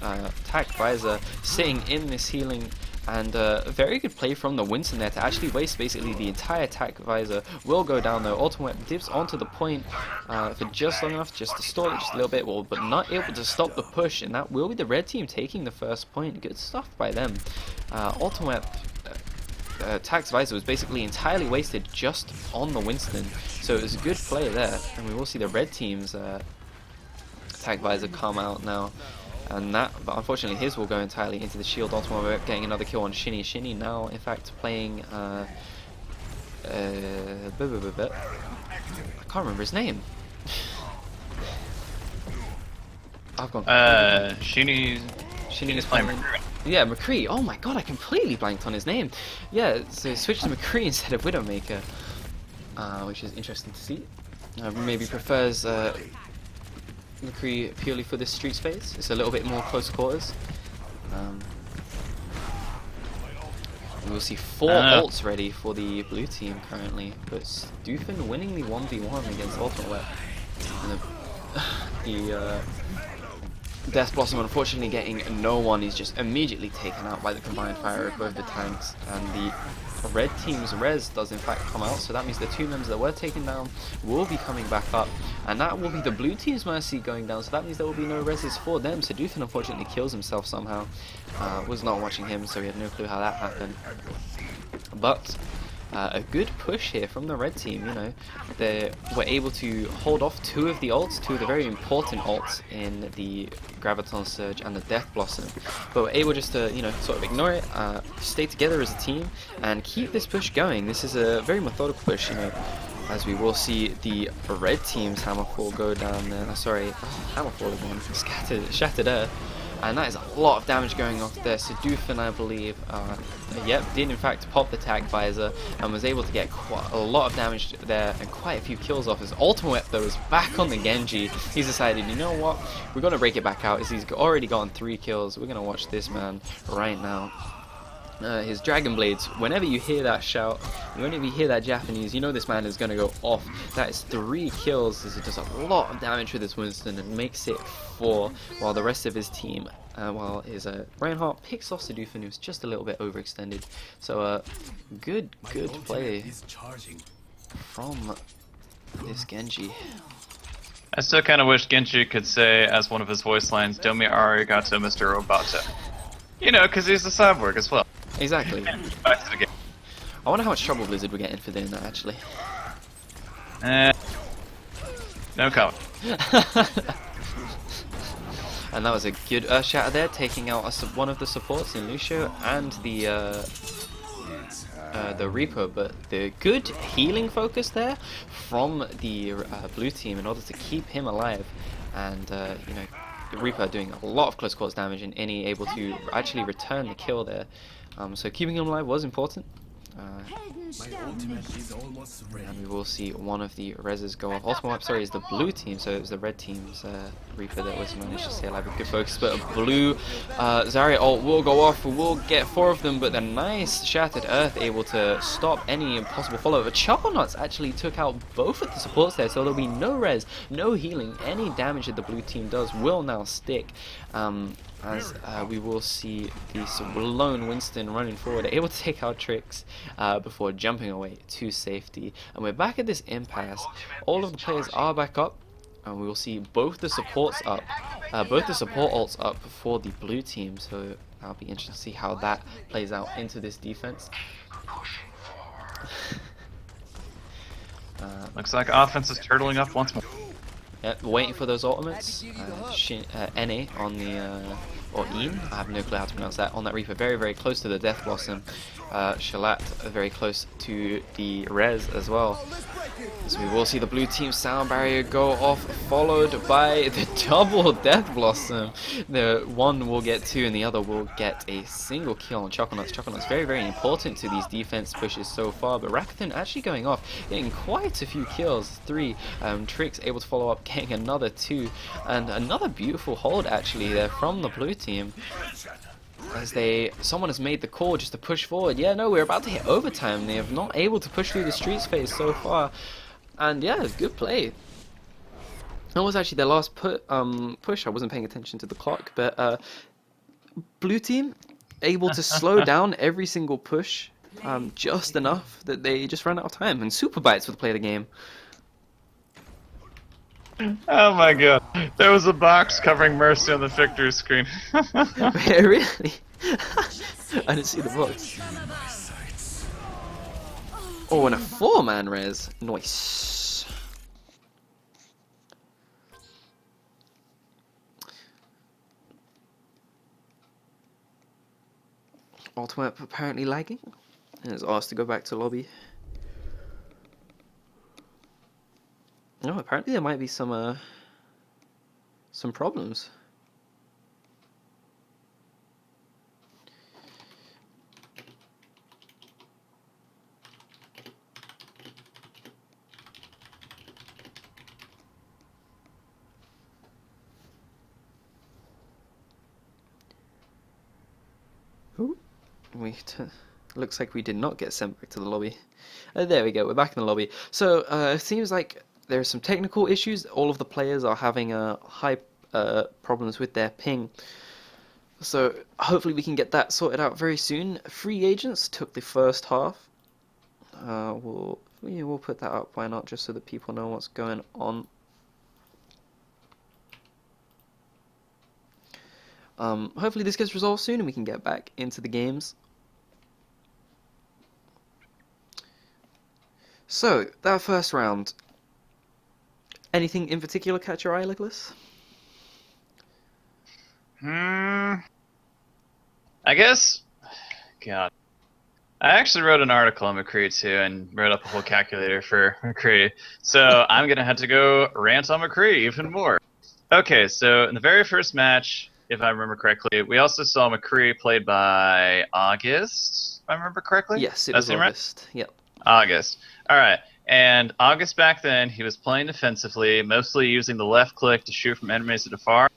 attack visor, sitting in this healing. And a very good play from the Winston there to actually waste basically the entire attack visor. Will go down though. Ultima Web dips onto the point for just long enough just to stall it just a little bit, but not able to stop the push. And that will be the red team taking the first point. Good stuff by them. Ultima Web attack's visor was basically entirely wasted just on the Winston. So it was a good play there. And we will see the red team's attack visor come out now. And that, but unfortunately, his will go entirely into the shield. Ultima Web getting another kill on Shinny. Shinny now, in fact, playing. I can't remember his name. I've gone. Shinny is playing McCree. Yeah, McCree. Oh my god, I completely blanked on his name. Yeah, so he switched to McCree instead of Widowmaker, which is interesting to see. Maybe prefers McCree purely for this streets phase. It's a little bit more close quarters. We will see 4 ults ready for the blue team currently, but Stufan winning the 1v1 against Ultimate Web. And the Death Blossom unfortunately getting no one. He's just immediately taken out by the combined fire of both the tanks, and the red team's res does in fact come out, so that means the 2 members that were taken down will be coming back up, and that will be the blue team's Mercy going down, so that means there will be no reses for them. So Dufin unfortunately kills himself somehow. Was not watching him, so he had no clue how that happened. But a good push here from the red team. You know, they were able to hold off 2 of the ults, 2 of the very important ults in the Graviton Surge and the Death Blossom, but were able just to, you know, sort of ignore it, stay together as a team and keep this push going. This is a very methodical push, you know, as we will see the red team's Hammerfall go down there. Sorry, Hammerfall again, shattered earth. And that is a lot of damage going off there. So Dufin, I believe, yep, did in fact pop the tag visor and was able to get quite a lot of damage there and quite a few kills off. His ultimate though is back on the Genji. He's decided, you know what, we're gonna break it back out. As he's already gotten 3 kills, we're gonna watch this man right now. His Dragon Blades, whenever you hear that shout, whenever you hear that Japanese, you know this man is going to go off. That is 3 kills, as he does a lot of damage with this Winston and makes it 4, while the rest of his team, while his Reinhardt picks off Sedufin, who's just a little bit overextended. So good play from this Genji. I still kind of wish Genji could say, as one of his voice lines, Domi arigato, Mr. Roboto. You know, because he's a cyborg as well. Exactly. Back to the game. I wonder how much trouble Blizzard were getting for doing that, actually. No comment. And that was a good shatter there, taking out one of the supports in Lucio and the Reaper, but the good healing focus there from the blue team in order to keep him alive, and you know, the Reaper doing a lot of close quarters damage and any able to actually return the kill there. So keeping him alive was important. And we will see one of the reses go off. Ultimate Wipe, sorry, is the blue team, so it was the red team's Reaper that was managed to stay alive with good focus. But a blue Zarya ult will go off, we'll get 4 of them, but the nice Shattered Earth able to stop any possible follow. But Chocolnuts actually took out both of the supports there, so there'll be no res, no healing. Any damage that the blue team does will now stick. As we will see this lone Winston running forward, able to take out tricks before jumping away to safety. And we're back at this impasse. All of the players are back up, and we will see both the supports up, both the support ults up for the blue team. So that'll be interesting to see how that plays out into this defense. Looks like offense is turtling up once more. Yep, waiting for those ultimates. NA on the, or Ian, I have no clue how to pronounce that, on that Reaper, very close to the Death Blossom. Shalat very close to the res as well. So we will see the blue team sound barrier go off, followed by the double Death Blossom. The one will get 2 and the other will get a single kill on Chocolnuts. Chocolnuts very important to these defense pushes so far, but Rakuten actually going off, getting quite a few kills. 3, Tricks able to follow up, getting another 2, and another beautiful hold actually there from the blue team. As someone has made the call just to push forward. Yeah, no, we're about to hit overtime. They have not able to push through the streets phase so far. And yeah, good play. That was actually their last push. I wasn't paying attention to the clock, but blue team able to slow down every single push just enough that they just ran out of time. And Super Bites would play the game. Oh my god. There was a box covering Mercy on the Victor's screen. Really? I didn't see the box. Oh, and a 4-man res. Nice. Ultimate apparently lagging and is asked to go back to lobby. No, apparently there might be some problems. Looks like we did not get sent back to the lobby. There we go, we're back in the lobby. So it seems like there are some technical issues. All of the players are having high problems with their ping. So hopefully we can get that sorted out very soon. Free agents took the first half. We'll put that up. Why not? Just so that people know what's going on. Hopefully this gets resolved soon and we can get back into the games. So, that first round, anything in particular catch your eye, Nicholas? I guess, God. I actually wrote an article on McCree too and wrote up a whole calculator for McCree. So I'm going to have to go rant on McCree even more. Okay, so in the very first match, if I remember correctly, we also saw McCree played by August, if I remember correctly? Yes, it That's was him, right? August. Yep. August. All right. And August back then, he was playing defensively, mostly using the left click to shoot from enemies at afar.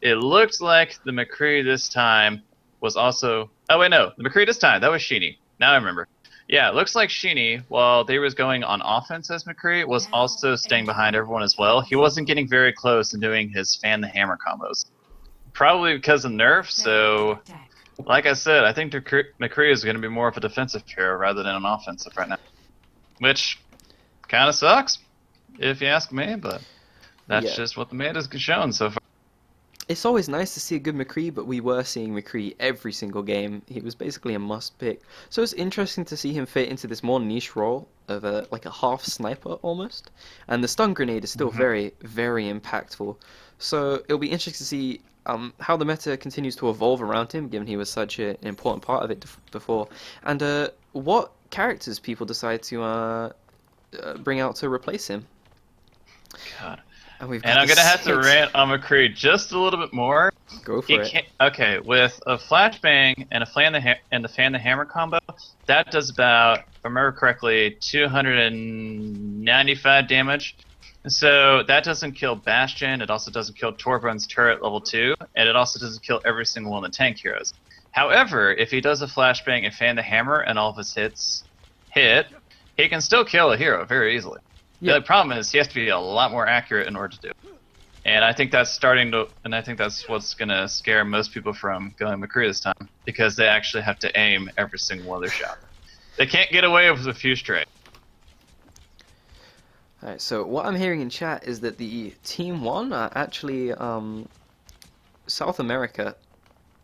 It looked like the McCree this time was also... Oh, wait, no. The McCree this time, that was Sheeny. Now I remember. Yeah, it looks like Sheeny, while they was going on offense as McCree, was also staying behind everyone as well. He wasn't getting very close and doing his fan the hammer combos. Probably because of nerf, so... Like I said, I think McCree is going to be more of a defensive hero rather than an offensive right now. Which kind of sucks, if you ask me, but that's just what the meta's shown so far. It's always nice to see a good McCree, but we were seeing McCree every single game. He was basically a must pick. So it's interesting to see him fit into this more niche role of like a half sniper almost. And the stun grenade is still very, very impactful. So it'll be interesting to see how the meta continues to evolve around him, given he was such an important part of it before. And what characters people decide to bring out to replace him. God. And I'm gonna have to rant on McCree just a little bit more. Go for it. Okay, with a flashbang and a fan the hammer combo, that does about, if I remember correctly, 295 damage. So that doesn't kill Bastion. It also doesn't kill Torbjorn's turret level 2, and it also doesn't kill every single one of the tank heroes. However, if he does a flashbang and fan the hammer and all of his hits hit, he can still kill a hero very easily. Yeah. The problem is he has to be a lot more accurate in order to do it. And I think that's what's gonna scare most people from going McCree this time, because they actually have to aim every single other shot. They can't get away with a few straight. Alright, so what I'm hearing in chat is that the Team 1 are actually South America,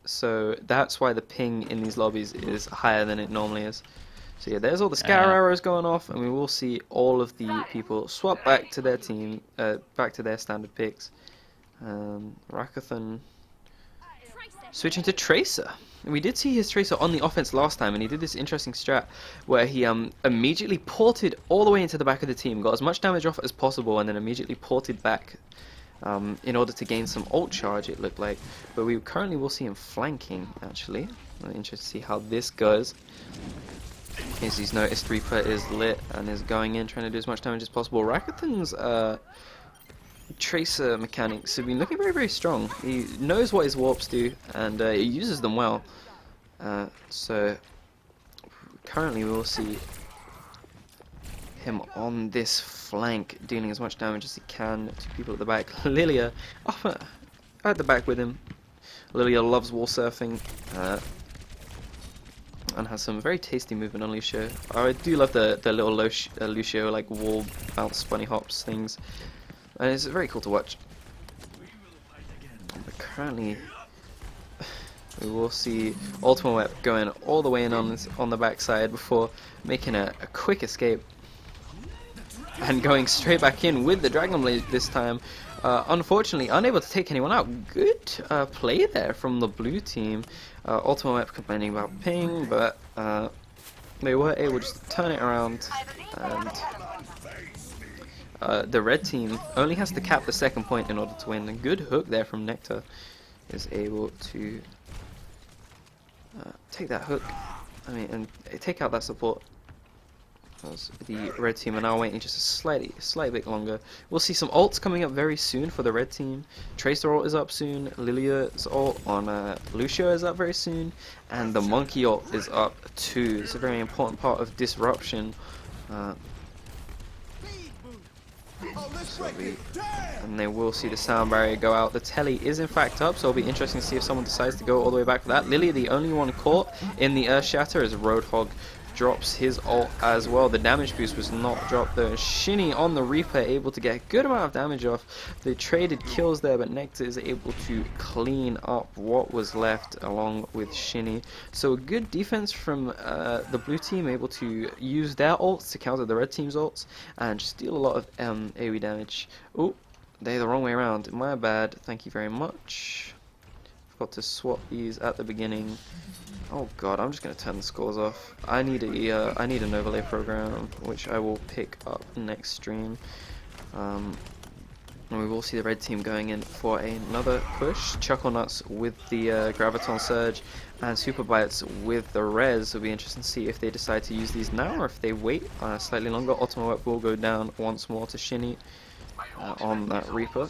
so that's why the ping in these lobbies is higher than it normally is. So yeah, there's all the scatter arrows going off, and we will see all of the people swap back to their team, back to their standard picks. Rakathan switching to Tracer. And we did see his Tracer on the offense last time, and he did this interesting strat where he immediately ported all the way into the back of the team, got as much damage off as possible, and then immediately ported back in order to gain some ult charge, it looked like. But we currently will see him flanking, actually. I'm interested to see how this goes. As he's noticed, Reaper is lit and is going in, trying to do as much damage as possible. Rakuthan's Tracer mechanics have been looking very, very strong. He knows what his warps do, and he uses them well. So currently we will see him on this flank, dealing as much damage as he can to people at the back. Lilia off at the back with him. Lilia loves wall surfing. And has some very tasty movement on Lucio. I do love the little Lucio like wall bounce bunny hops things, and it's very cool to watch. But currently, we will see Ultimate Web going all the way in on the backside before making a quick escape and going straight back in with the Dragon Blade this time. Unfortunately, unable to take anyone out. Good play there from the blue team. Ultimate Web complaining about ping, but they were able just to turn it around. And the red team only has to cap the second point in order to win. A good hook there from Nectar is able to take that hook. And take out that support. as the red team are now waiting just a slight bit longer. We'll see some ults coming up very soon for the red team. Tracer ult is up soon, Lilia's ult on Lucio is up very soon, and the Monkey ult is up too. It's a very important part of disruption. And they will see the sound barrier go out. The telly is in fact up, so it'll be interesting to see if someone decides to go all the way back for that. Lilia, the only one caught in the Earth Shatter, as Roadhog drops his ult as well. The damage boost was not dropped though. Shinny on the Reaper, able to get a good amount of damage off. The traded kills there, but Nectar is able to clean up what was left along with Shinny. So a good defense from the blue team, able to use their ults to counter the red team's ults and just deal a lot of AoE damage. Oh, they're the wrong way around. My bad. Thank you very much. Forgot to swap these at the beginning. Oh god, I'm just gonna turn the scores off. I need an overlay program, which I will pick up next stream. And we will see the red team going in for another push. Chuckle Nuts with the Graviton Surge, and Super Bites with the Res. It'll be interesting to see if they decide to use these now or if they wait slightly longer. Ultimate Whip will go down once more to Shinny on that Reaper.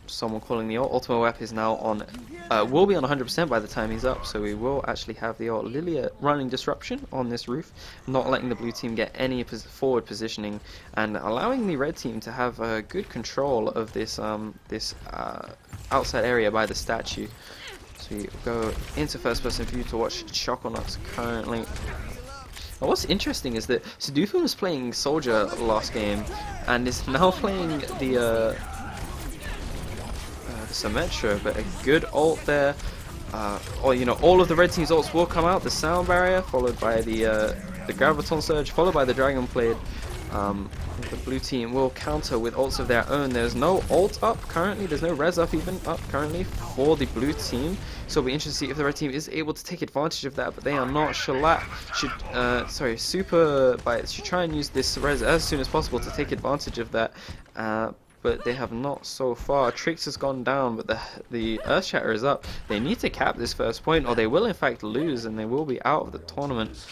Someone calling the ult. Ultimate Weapon is now on, will be on 100% by the time he's up, so we will actually have the ult. Lilia running Disruption on this roof, not letting the blue team get any forward positioning, and allowing the red team to have good control of this outside area by the statue. So we go into first person view to watch Choco Nuts currently. Now what's interesting is that Sudoku was playing Soldier last game, and is now playing the Symmetra, but a good ult there. Or you know, all of the red team's ults will come out. The sound barrier, followed by the Graviton Surge, followed by the Dragon Blade. The blue team will counter with ults of their own. There's no ult up currently. There's no res up even up currently for the blue team. So it'll be interesting to see if the red team is able to take advantage of that, but they are not. Super Bites should try and use this res as soon as possible to take advantage of that. But they have not so far. Trix has gone down, but the Earth Shatter is up. They need to cap this first point, or they will in fact lose, and they will be out of the tournament.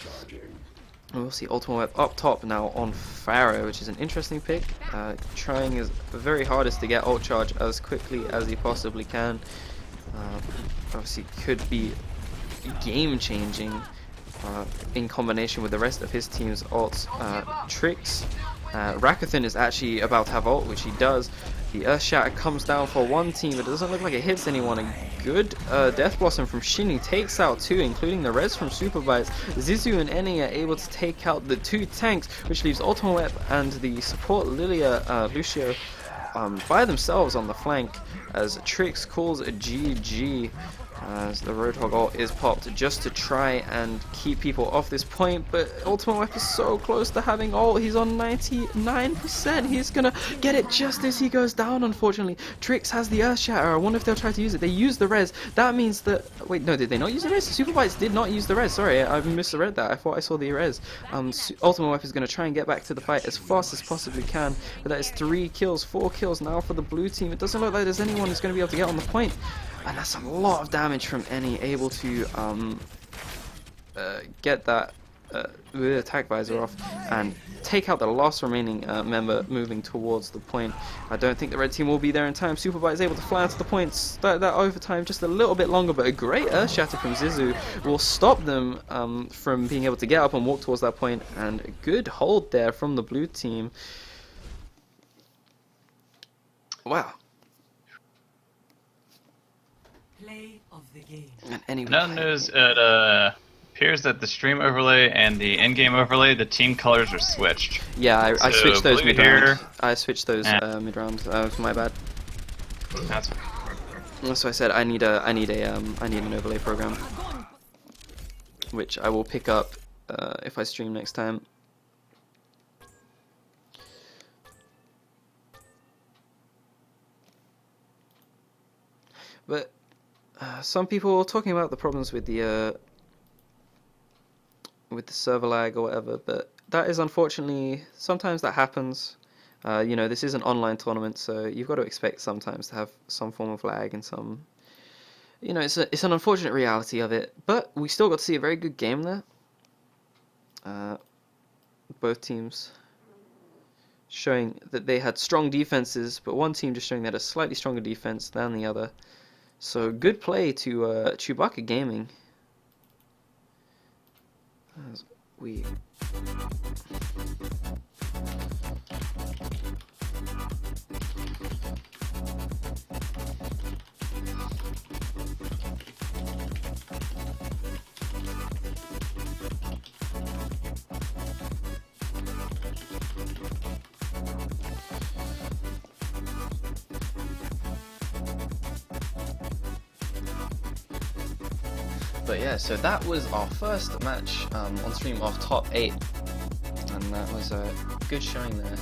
We'll see Ultimate Web up top now on Pharaoh, which is an interesting pick. Trying his very hardest to get ult charge as quickly as he possibly can. Obviously could be game changing in combination with the rest of his team's ults. Trix. Rakuthin is actually about to have ult, which he does. The Earth Shatter comes down for one team, but it doesn't look like it hits anyone. A good Death Blossom from Shinny takes out two, including the res from Super Bites. Zizu and Eni are able to take out the two tanks, which leaves Ultimate Web and the support Lilia Lucio by themselves on the flank, as Trix calls a GG. As the Roadhog ult is popped just to try and keep people off this point, but Ultimate Weapon is so close to having ult. He's on 99%. He's gonna get it just as he goes down, unfortunately. Trix has the Earth Shatter. I wonder if they'll try to use it. They use the res. That means that... Wait, no, did they not use the res? Super Bites did not use the res. Sorry, I misread that. I thought I saw the res. Ultimate Weapon is gonna try and get back to the fight as fast as possibly can, but that is 3 kills, 4 kills now for the blue team. It doesn't look like there's anyone who's gonna be able to get on the point. And that's a lot of damage from Eni, able to get that attack visor off and take out the last remaining member moving towards the point. I don't think the red team will be there in time. Superbite is able to fly onto the point, start that overtime just a little bit longer, but a great Earth Shatter from Zizu will stop them from being able to get up and walk towards that point, and a good hold there from the blue team. Wow. Play of the game. And anyway, Another news, it appears that the stream overlay and the in-game overlay, the team colors are switched. yeah, I So, switched those blue mid-round. here. I switched those mid-round. My bad. That's So I said I need an overlay program, which I will pick up if I stream next time. But some people were talking about the problems with the server lag or whatever, but that is unfortunately, sometimes that happens. You know, this is an online tournament, so you've got to expect sometimes to have some form of lag and some, you know, it's an unfortunate reality of it. But we still got to see a very good game there. Both teams showing that they had strong defenses, but one team just showing they had a slightly stronger defense than the other. So good play to Chewbacca Gaming. As we But yeah, so that was our first match on stream of top 8, and that was a good showing there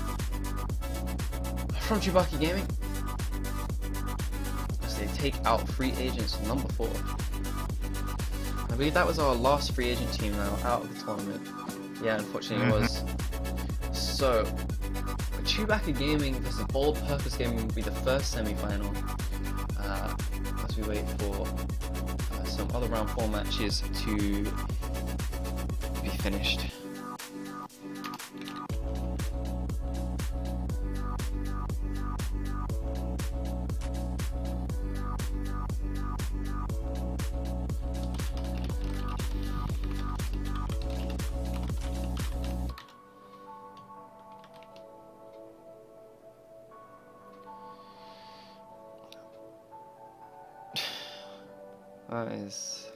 from Chewbacca Gaming as they take out free agents number 4. I believe that was our last free agent team now out of the tournament. Yeah, unfortunately it was. So Chewbacca Gaming versus Bold Purpose Gaming will be the first semi-final as we wait for some other round 4 matches to be finished. That is...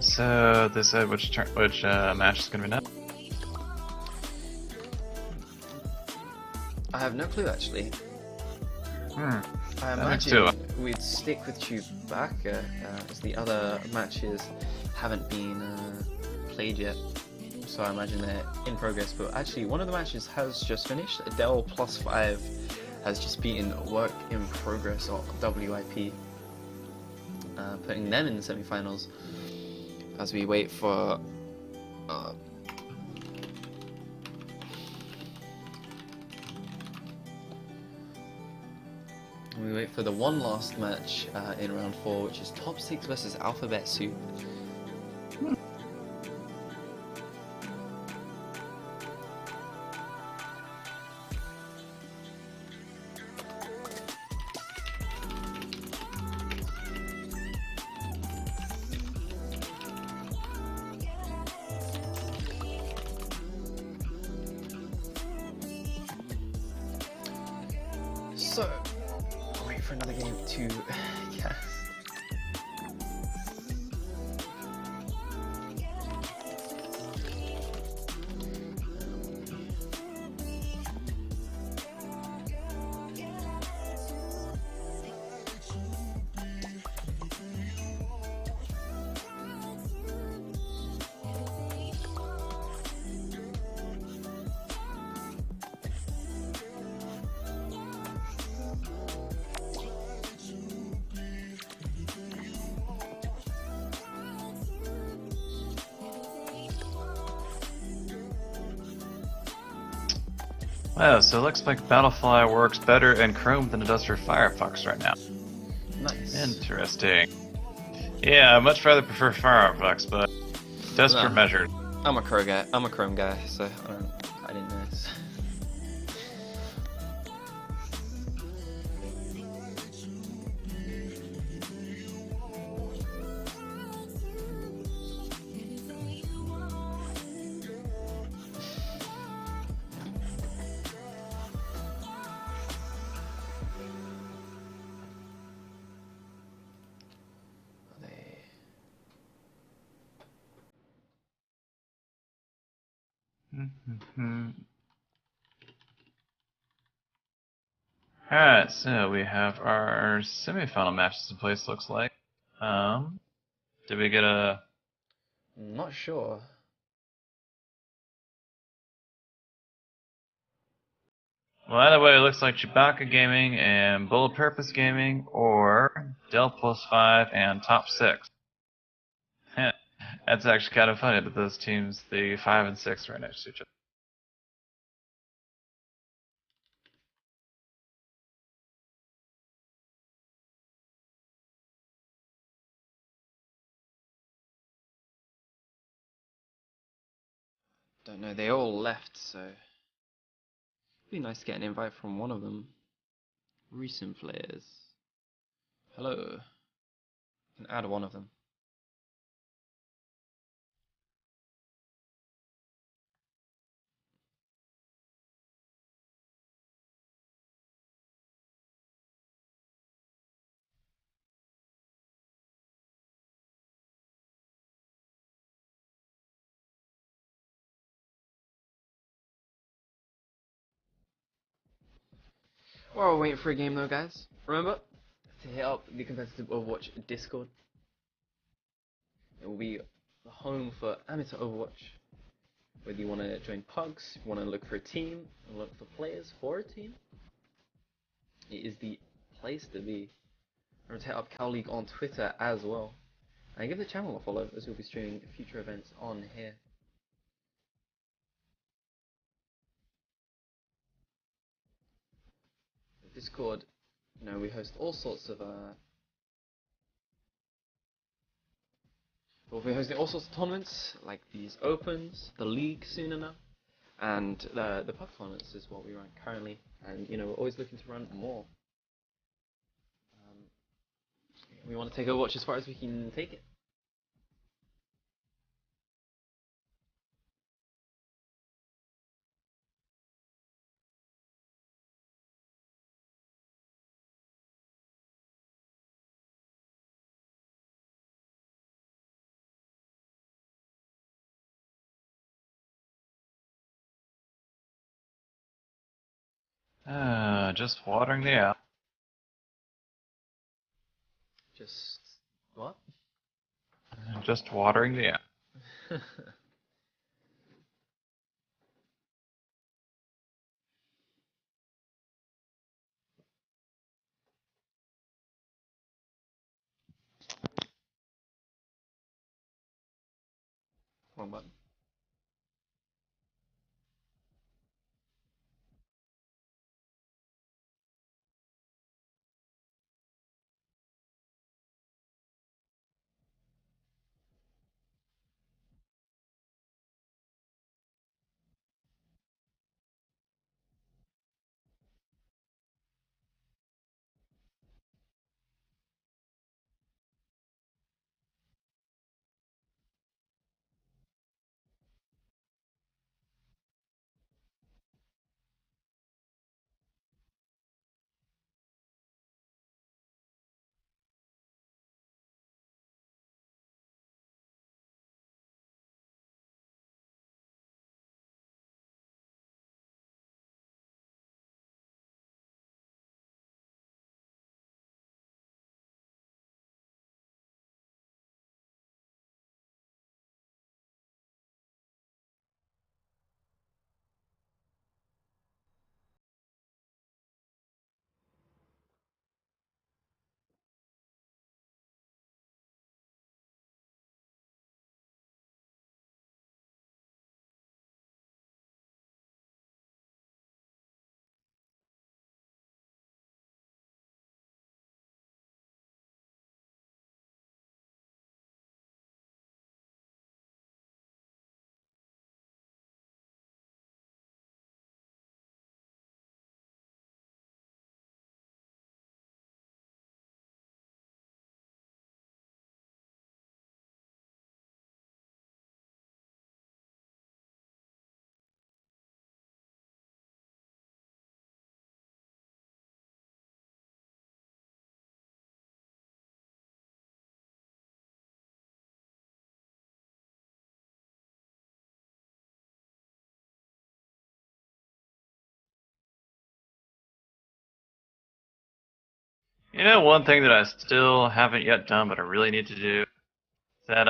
So they said which match is gonna be next. I have no clue actually. I me imagine too. we'd stick with Chewbacca as the other matches haven't been played yet. So I imagine they're in progress. But actually one of the matches has just finished. Adele +5 has just beaten Work in Progress or WIP, putting them in the semi-finals as we wait for the one last match in round 4, which is Top 6 versus Alphabet Soup. So, I'll wait for another game to yes. Well, so it looks like Battlefly works better in Chrome than it does for Firefox right now. Nice. Interesting. Yeah, I'd much rather prefer Firefox, but desperate Nah. measures. I'm a Chrome guy. I'm a Chrome guy, so I didn't know. They... Alright, so we have our semifinal matches in place, looks like. Did we get a... Not sure. Well, either way, it looks like Chewbacca Gaming and Bullet Purpose Gaming, or Del Plus 5 and Top 6. That's actually kind of funny that those teams, the 5 and 6, are right next to each other. Don't know. They all left, so it'd be nice to get an invite from one of them. Recent players. Hello. Can add one of them. While we're waiting for a game though, guys, remember to hit up the competitive Overwatch Discord. It will be the home for amateur Overwatch. Whether you want to join pugs, if you want to look for a team, and look for players for a team, it is the place to be. Remember to hit up Cal League on Twitter as well. And give the channel a follow as we'll be streaming future events on here. Discord, we host all sorts of we'll be hosting all sorts of tournaments like these opens, the league soon enough, and the pub tournaments is what we run currently, and we're always looking to run more. We want to take Overwatch as far as we can take it. Just watering the app. Just what? Just watering the app. Wrong button. You know, one thing that I still haven't yet done, but I really need to do, that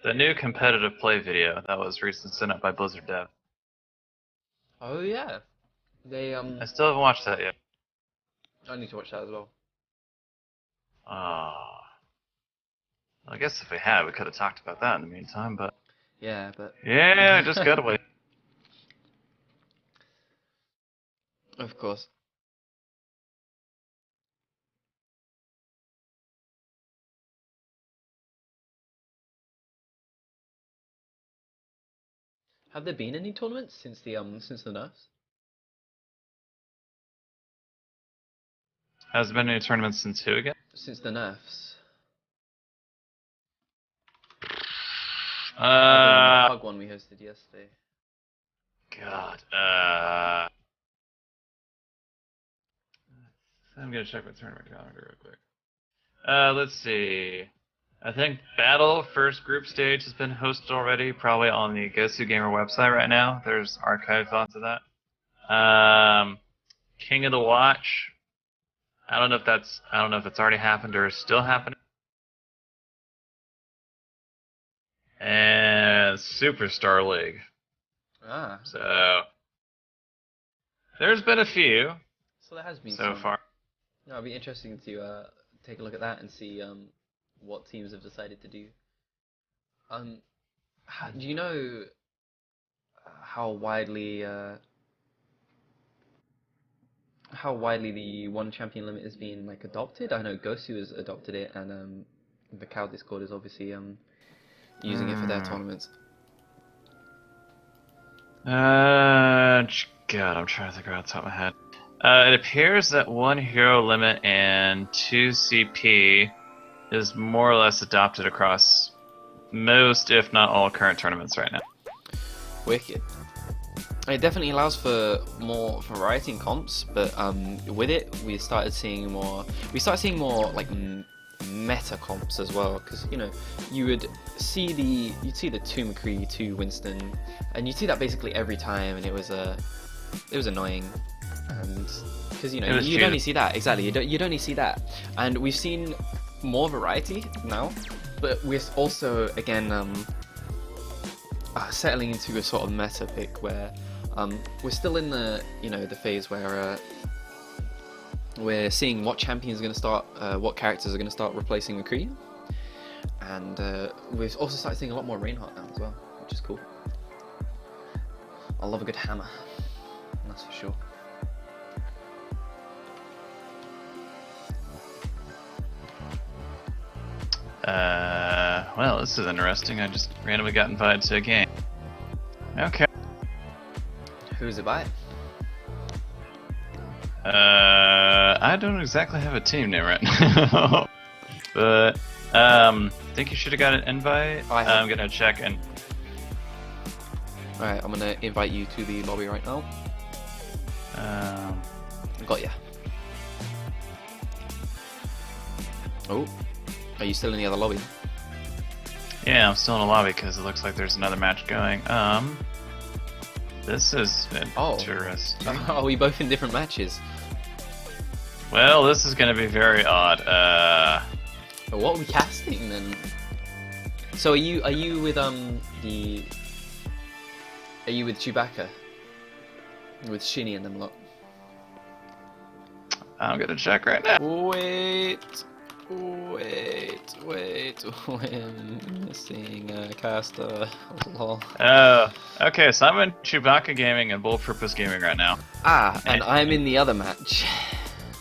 the new competitive play video that was recently sent out by Blizzard Dev. Oh yeah, they I still haven't watched that yet. I need to watch that as well. Oh, I guess if we had, we could have talked about that in the meantime. But Yeah, but yeah, just gotta wait. of course. Have there been any tournaments since the nerfs? Has there been any tournaments since who again? Since the nerfs? Other than the pug one we hosted yesterday. God. I'm gonna check my tournament calendar real quick. Let's see. I think Battle first group stage has been hosted already, probably on the Gosu Gamer website right now. There's archive onto that. King of the Watch. I don't know if it's already happened or is still happening. And Superstar League. Ah, So there's been a few so there has been so some. far. No, it'll be interesting to take a look at that and see what teams have decided to do. Do you know how widely the one champion limit has been like adopted? I know Gosu has adopted it, and the Cow Discord is obviously using it for their tournaments. God, I'm trying to think right off the top of my head. It appears that one hero limit and 2 CP is more or less adopted across most, if not all, current tournaments right now. Wicked. It definitely allows for more variety in comps, but with it, we started seeing more like meta comps as well, because you'd see the 2 McCree, 2 Winston, and you'd see that basically every time, and it was annoying, and because you'd only see that you'd only see that, and we've seen more variety now, but we're also again settling into a sort of meta pick where we're still in the the phase where we're seeing what champions are going to start, what characters are going to start replacing McCree, and we've also started seeing a lot more Reinhardt now as well, which is cool. I love a good hammer, that's for sure. Well, this is interesting. I just randomly got invited to a game. Okay. Who's it by? I don't exactly have a team name right now, but think you should have got an invite. I'm gonna check and. Alright, I'm gonna invite you to the lobby right now. Got ya. Oh, are you still in the other lobby? Yeah, I'm still in the lobby because it looks like there's another match going. This is interesting. Are we both in different matches? Well, this is gonna be very odd. What are we casting then? So are you with Are you with Chewbacca? With Shinny and them lot? I'm gonna check right now. Wait, we're missing a caster. Lol. Okay, so I'm in Chewbacca Gaming and Bull Purpose Gaming right now. And I'm in the other match.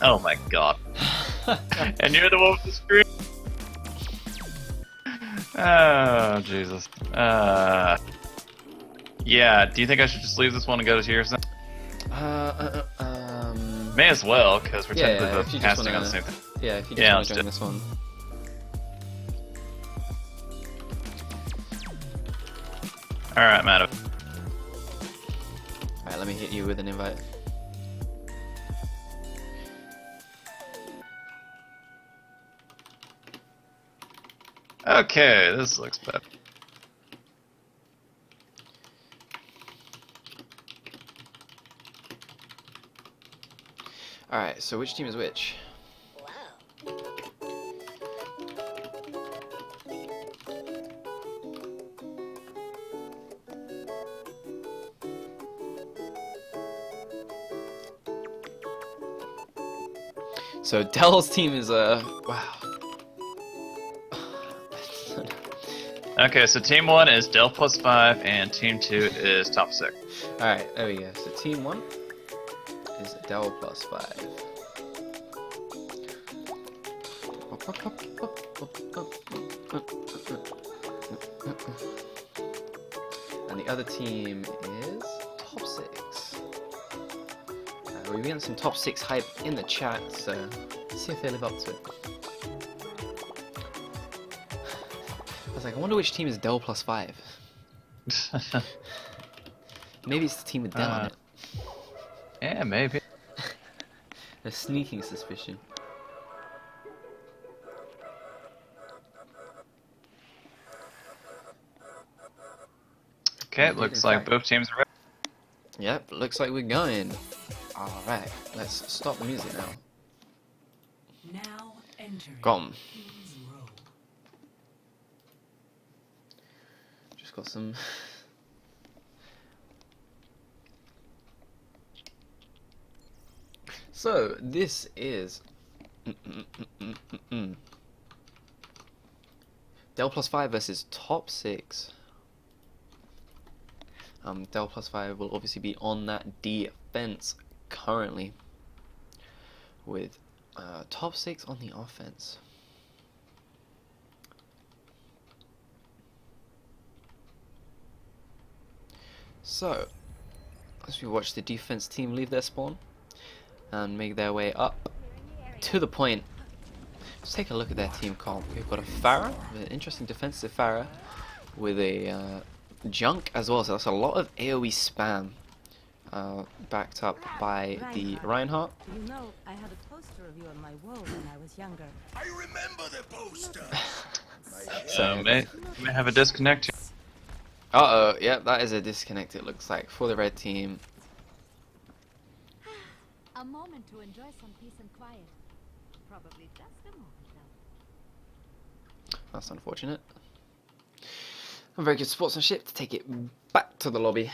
Oh my god. And you're the one with the screen? Oh, Jesus. Yeah, do you think I should just leave this one and go to yours then? May as well, because we're technically both casting on the same thing. Yeah, if you just want to join this one. Alright, Matt. Alright, let me hit you with an invite. Okay, this looks better. Alright, so which team is which? So Dell's team is wow. Okay, so team 1 is Del +5, and team 2 is top 6. Alright, there we go. So team 1 is Dell +5. And the other team is top 6. We're getting some top 6 hype in the chat, so let's see if they live up to it. I was like, I wonder which team is Dell +5. Maybe it's the team with Dell on it. Yeah, maybe. A sneaking suspicion. Okay, it looks like both teams are ready. Yep, looks like we're going. Alright, let's stop the music now. Now entering Gone. King's Row. Just got some. So, this is. Dell +5 versus top 6. Dell +5 will obviously be on that defense currently, with top 6 on the offense. So, as we watch the defense team leave their spawn and make their way up to the point, let's take a look at their team comp. We've got a Pharah, an interesting defensive Pharah, with a junk as well, so that's a lot of AoE spam, backed up by the Reinhardt. You know, I had a poster of you on my wall when I was younger. I remember the poster. So may have a disconnect here. Uh-oh, yep, that is a disconnect, it looks like, for the red team. A moment to enjoy some peace and quiet. Probably just a moment, though. That's unfortunate. A very good sportsmanship to take it back to the lobby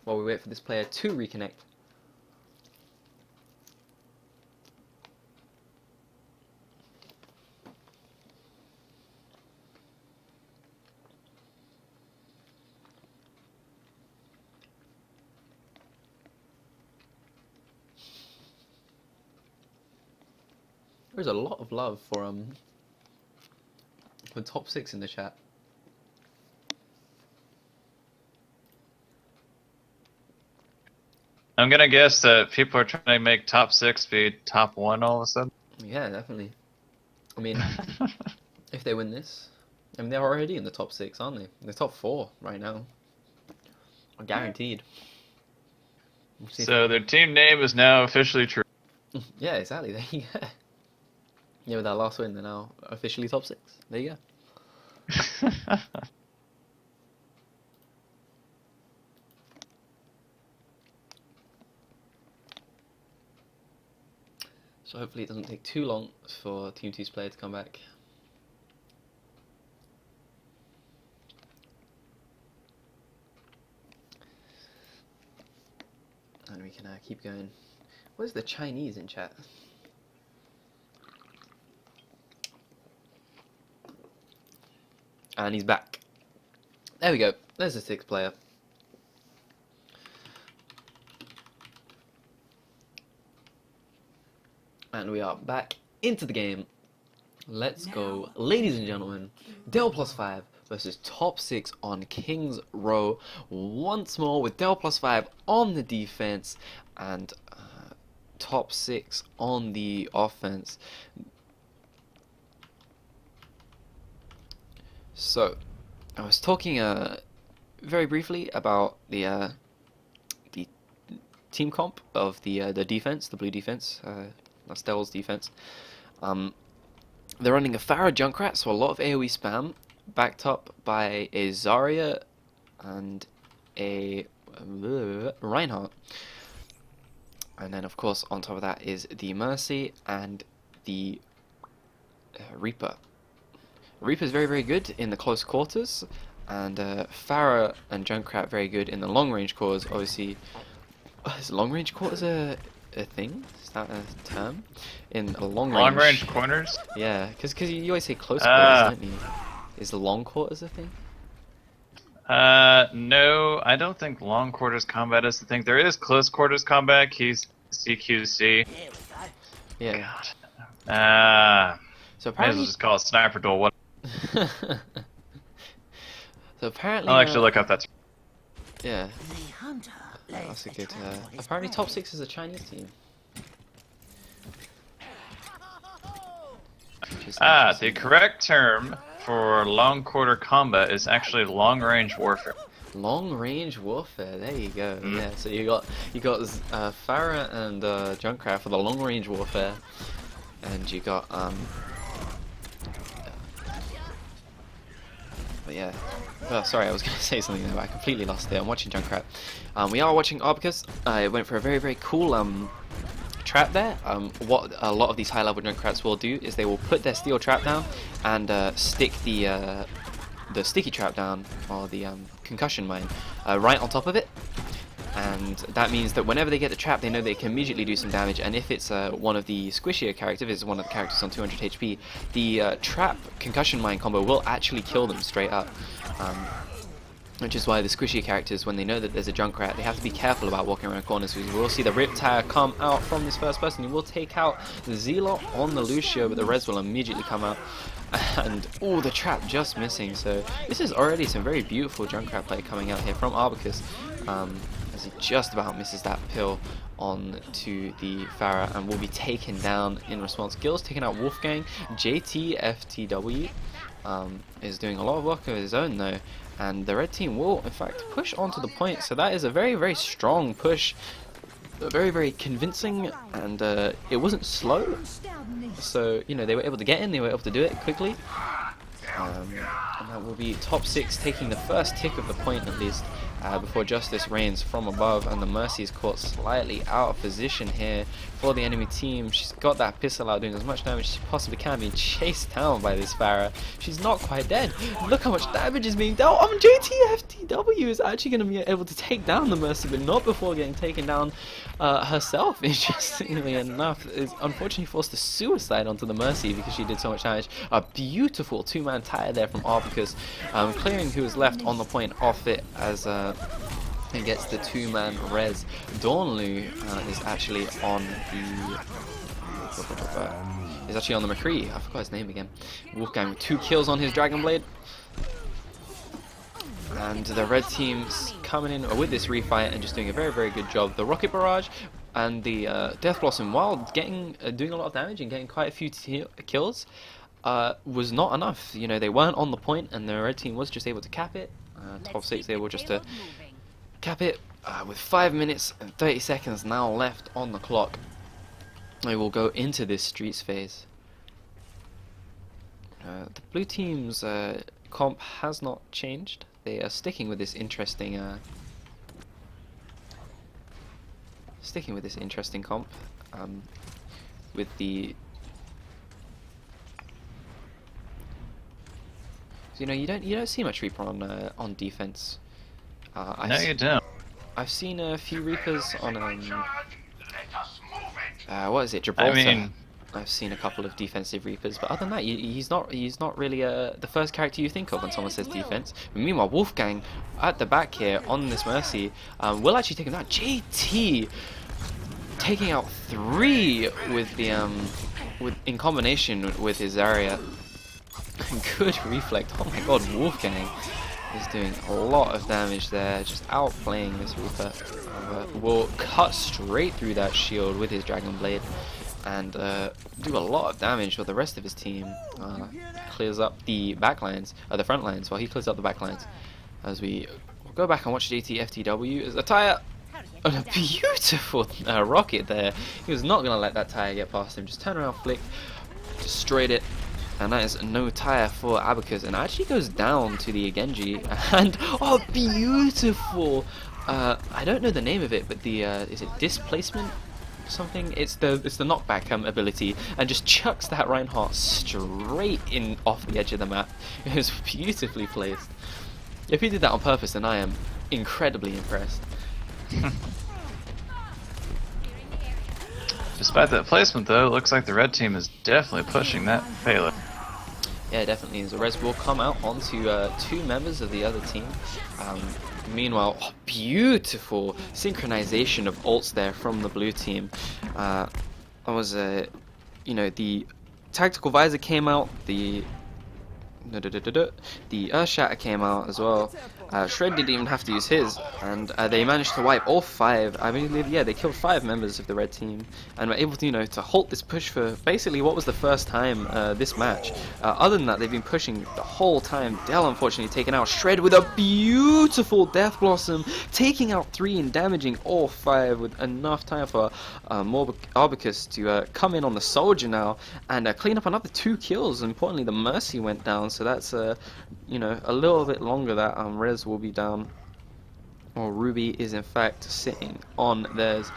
while we wait for this player to reconnect. There's a lot of love for top 6 in the chat. I'm gonna guess that people are trying to make top 6 be top 1 all of a sudden. Yeah, definitely. I mean, if they win this, I mean, they're already in the top 6, aren't they? They're top 4 right now. Guaranteed. We'll see if- So their team name is now officially true. yeah, exactly. There you go. Yeah, with that last win, they're now officially top 6. There you go. So hopefully it doesn't take too long for Team 2's player to come back. And we can keep going. Where's the Chinese in chat? And he's back. There we go. There's the 6th player. And we are back into the game. Let's go, ladies and gentlemen. Dell +5 versus top 6 on King's Row. Once more with Dell +5 on the defense and top 6 on the offense. So, I was talking very briefly about the team comp of the defense, the blue defense. That's Dell's defense. They're running a Pharah Junkrat, so a lot of AoE spam, backed up by a Zarya and a Reinhardt. And then, of course, on top of that is the Mercy and the Reaper. Reaper's very, very good in the close quarters, and Pharah and Junkrat very good in the long range quarters. Obviously, is long range quarters a a thing? Is that a term? In a long range. Long range corners? Yeah, because you always say close Ah. quarters, don't you? Is the long quarters a thing? No, I don't think long quarters combat is the thing. There is close quarters combat, keys CQC. Yeah. God. So Might as well apparently. just call it sniper duel. What? So apparently. I'll actually look up that. Yeah. That's a good. Apparently, top 6 is a Chinese team. Which is The interesting. correct term for long quarter combat is actually long range warfare. Long range warfare. There you go. Mm. Yeah. So you got Farah and Junkrat for the long range warfare, and you got But yeah. Oh, sorry, I was going to say something there, but I completely lost it. I'm watching Junkrat. We are watching Arbicus. It went for a very, very cool trap there. What a lot of these high-level Junkrats will do is they will put their steel trap down and stick the sticky trap down, or the concussion mine, right on top of it. And that means that whenever they get the trap, they know they can immediately do some damage. And if it's one of the squishier characters, if it's one of the characters on 200 HP, the trap concussion mine combo will actually kill them straight up. Which is why the squishier characters, when they know that there's a Junkrat, they have to be careful about walking around corners, because we will see the Rip Tire come out from this first person. He will take out the Zealot on the Lucio, but the Res will immediately come out. And, oh, the trap just missing. So this is already some very beautiful Junkrat play coming out here from Arbicus. As he just about misses that pill on to the Farah and will be taken down in response. Gil's taking out Wolfgang. JTFTW is doing a lot of work of his own though, and the red team will in fact push onto the point. So that is a very, very strong push, very, very convincing, and it wasn't slow. So, you know, they were able to get in, they were able to do it quickly. And that will be top 6 taking the first tick of the point at least, before Justice rains from above, and the Mercy is caught slightly out of position here for the enemy team. She's got that pistol out doing as much damage as she possibly can, being chased down by this Farah. She's not quite dead. Look how much damage is being dealt. JTFTW is actually going to be able to take down the Mercy, but not before getting taken down herself, interestingly enough. Is unfortunately forced to suicide onto the Mercy because she did so much damage. A beautiful 2-man tire there from Arbicus, clearing who is left on the point off it as he gets the 2-man res. Dawnlu is actually on the McCree. I forgot his name again. Wolfgang with 2 kills on his Dragon Blade. And the red team's coming in with this refight and just doing a very, very good job. The Rocket Barrage and the Death Blossom, while doing a lot of damage and getting quite a few kills, was not enough. You know, they weren't on the point, and the red team was just able to cap it. Top 6 able just to cap it with 5 minutes and 30 seconds now left on the clock. They will go into this streets phase. The blue team's comp has not changed. They are sticking with this interesting comp, with the, you know, you don't see much Reaper on defense. No, you don't. I've seen a few Reapers on what is it, Gibraltar? I mean, I've seen a couple of defensive Reapers, but other than that, he's not really the first character you think of when someone says defense. But meanwhile, Wolfgang at the back here on this Mercy will actually take him down. JT taking out 3 with the in combination with his Zarya. Good reflect. Oh my god, Wolfgang is doing a lot of damage there, just outplaying this Reaper. Will cut straight through that shield with his Dragon Blade and do a lot of damage with the rest of his team. Clears up the backlines, the front lines, while he clears up the backlines. As we go back and watch JTFTW, is a tire and a beautiful rocket there. He was not going to let that tire get past him. Just turn around, flick, destroyed it. And that is no tire for Abacus, and actually goes down to the Genji. And oh, beautiful! I don't know the name of it, but the is it displacement? Something. It's the knockback ability, and just chucks that Reinhardt straight in off the edge of the map. It was beautifully placed. If he did that on purpose, then I am incredibly impressed. Despite that placement, though, it looks like the red team is definitely pushing that payload. Yeah, definitely. The Res will come out onto two members of the other team. Meanwhile, beautiful synchronization of ults there from the blue team. That was you know, the tactical visor came out, the Earth Shatter came out as well. Shred didn't even have to use his, and they managed to wipe all 5. I believe, yeah, they killed 5 members of the red team, and were able to, you know, to halt this push for basically what was the first time this match. Other than that, they've been pushing the whole time. Dell unfortunately taken out. Shred with a beautiful Death Blossom, taking out 3 and damaging all 5 with enough time for Arbicus to come in on the soldier now and clean up another 2 kills. Importantly, the Mercy went down, so that's you know, a little bit longer that Rez will be down, or Ruby is in fact sitting on theirs.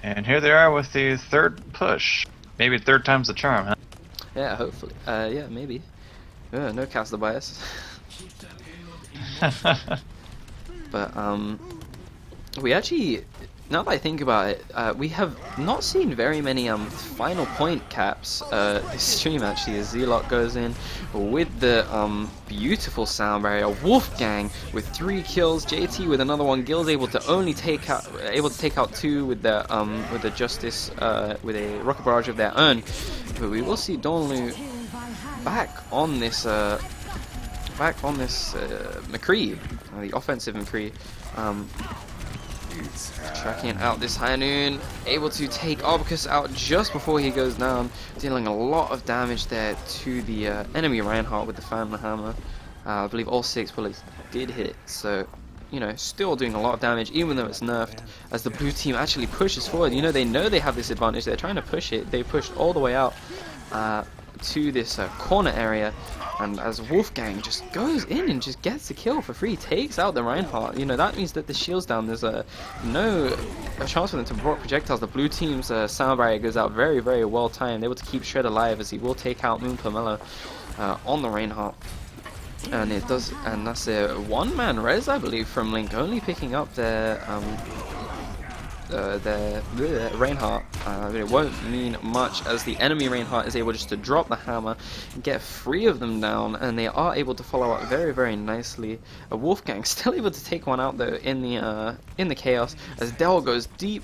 And here they are with the 3rd push. Maybe 3rd time's the charm, huh? Yeah, hopefully. Yeah, maybe. No caster bias. But we actually, now that I think about it, we have not seen very many final point caps this stream actually, as Zelot goes in with the beautiful sound barrier. Wolfgang with 3 kills, JT with another one, Gil's able to take out 2 with the Justice with a rocket barrage of their own. But we will see Donlu back on this McCree, the offensive McCree. Tracking out this high noon, able to take Arbicus out just before he goes down, dealing a lot of damage there to the enemy Reinhardt with the Fan Hammer. I believe all 6 bullets did hit, so, you know, still doing a lot of damage even though it's nerfed, as the blue team actually pushes forward. You know, they have this advantage, they're trying to push it. They pushed all the way out to this corner area, and as Wolfgang just goes in and just gets the kill for free, takes out the Reinhardt. You know, that means that the shield's down. There's no chance for them to block projectiles. The blue team's sound barrier goes out very, very well timed, able to keep Shred alive as he will take out Moon Pomelo on the Reinhardt. And it does, and that's a 1-man res, I believe, from Link, only picking up their Reinhardt. It won't mean much, as the enemy Reinhardt is able just to drop the hammer and get 3 of them down, and they are able to follow up very, very nicely. Wolfgang still able to take one out though in the chaos, as Dell goes deep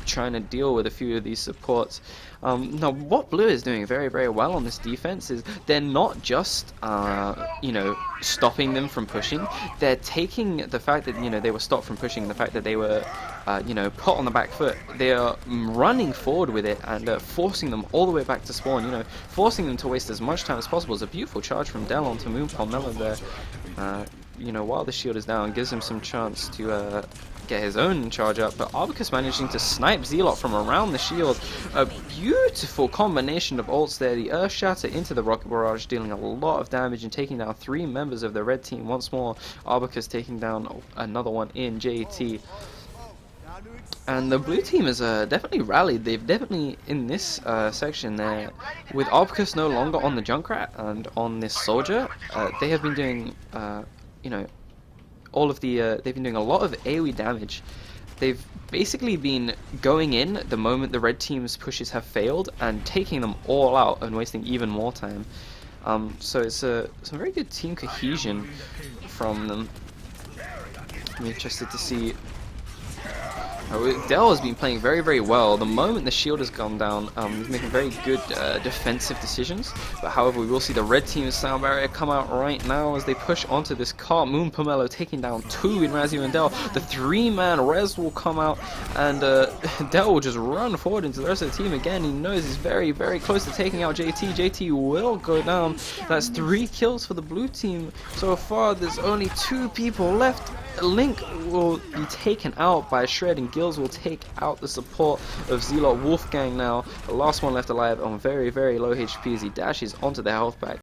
trying to deal with a few of these supports. Now what Blue is doing very, very well on this defense is they're not just you know, stopping them from pushing. They're taking the fact that, you know, they were stopped from pushing, the fact that they were you know, put on the back foot. They are running forward with it and forcing them all the way back to spawn, you know, forcing them to waste as much time as possible. It's a beautiful charge from Dell onto Moon Pomelo there, you know, while the shield is down, gives him some chance to get his own charge up, but Arbicus managing to snipe Zelot from around the shield. A beautiful combination of ults there, the Earth Shatter into the Rocket Barrage, dealing a lot of damage and taking down 3 members of the red team once more. Arbicus taking down another one in JT. And the blue team has definitely rallied. They've definitely, in this section there, with Arbicus no longer on the Junkrat and on this soldier, they have been doing, you know, all of the, they've been doing a lot of AoE damage. They've basically been going in the moment the red team's pushes have failed and taking them all out and wasting even more time. So it's some very good team cohesion from them. I'm interested to see. Dell has been playing very, very well. The moment the shield has gone down, he's making very good defensive decisions. But however, we will see the red team's sound barrier come out right now as they push onto this car. Moon Pomelo taking down 2 in Razio and Dell. The 3-man res will come out, and Dell will just run forward into the rest of the team again. He knows he's very, very close to taking out JT. JT will go down. That's 3 kills for the blue team. So far, there's only 2 people left. Link will be taken out by Shred, and Gills will take out the support of Zelot. Wolfgang now, the last one left alive on very, very low HP as he dashes onto the health pack.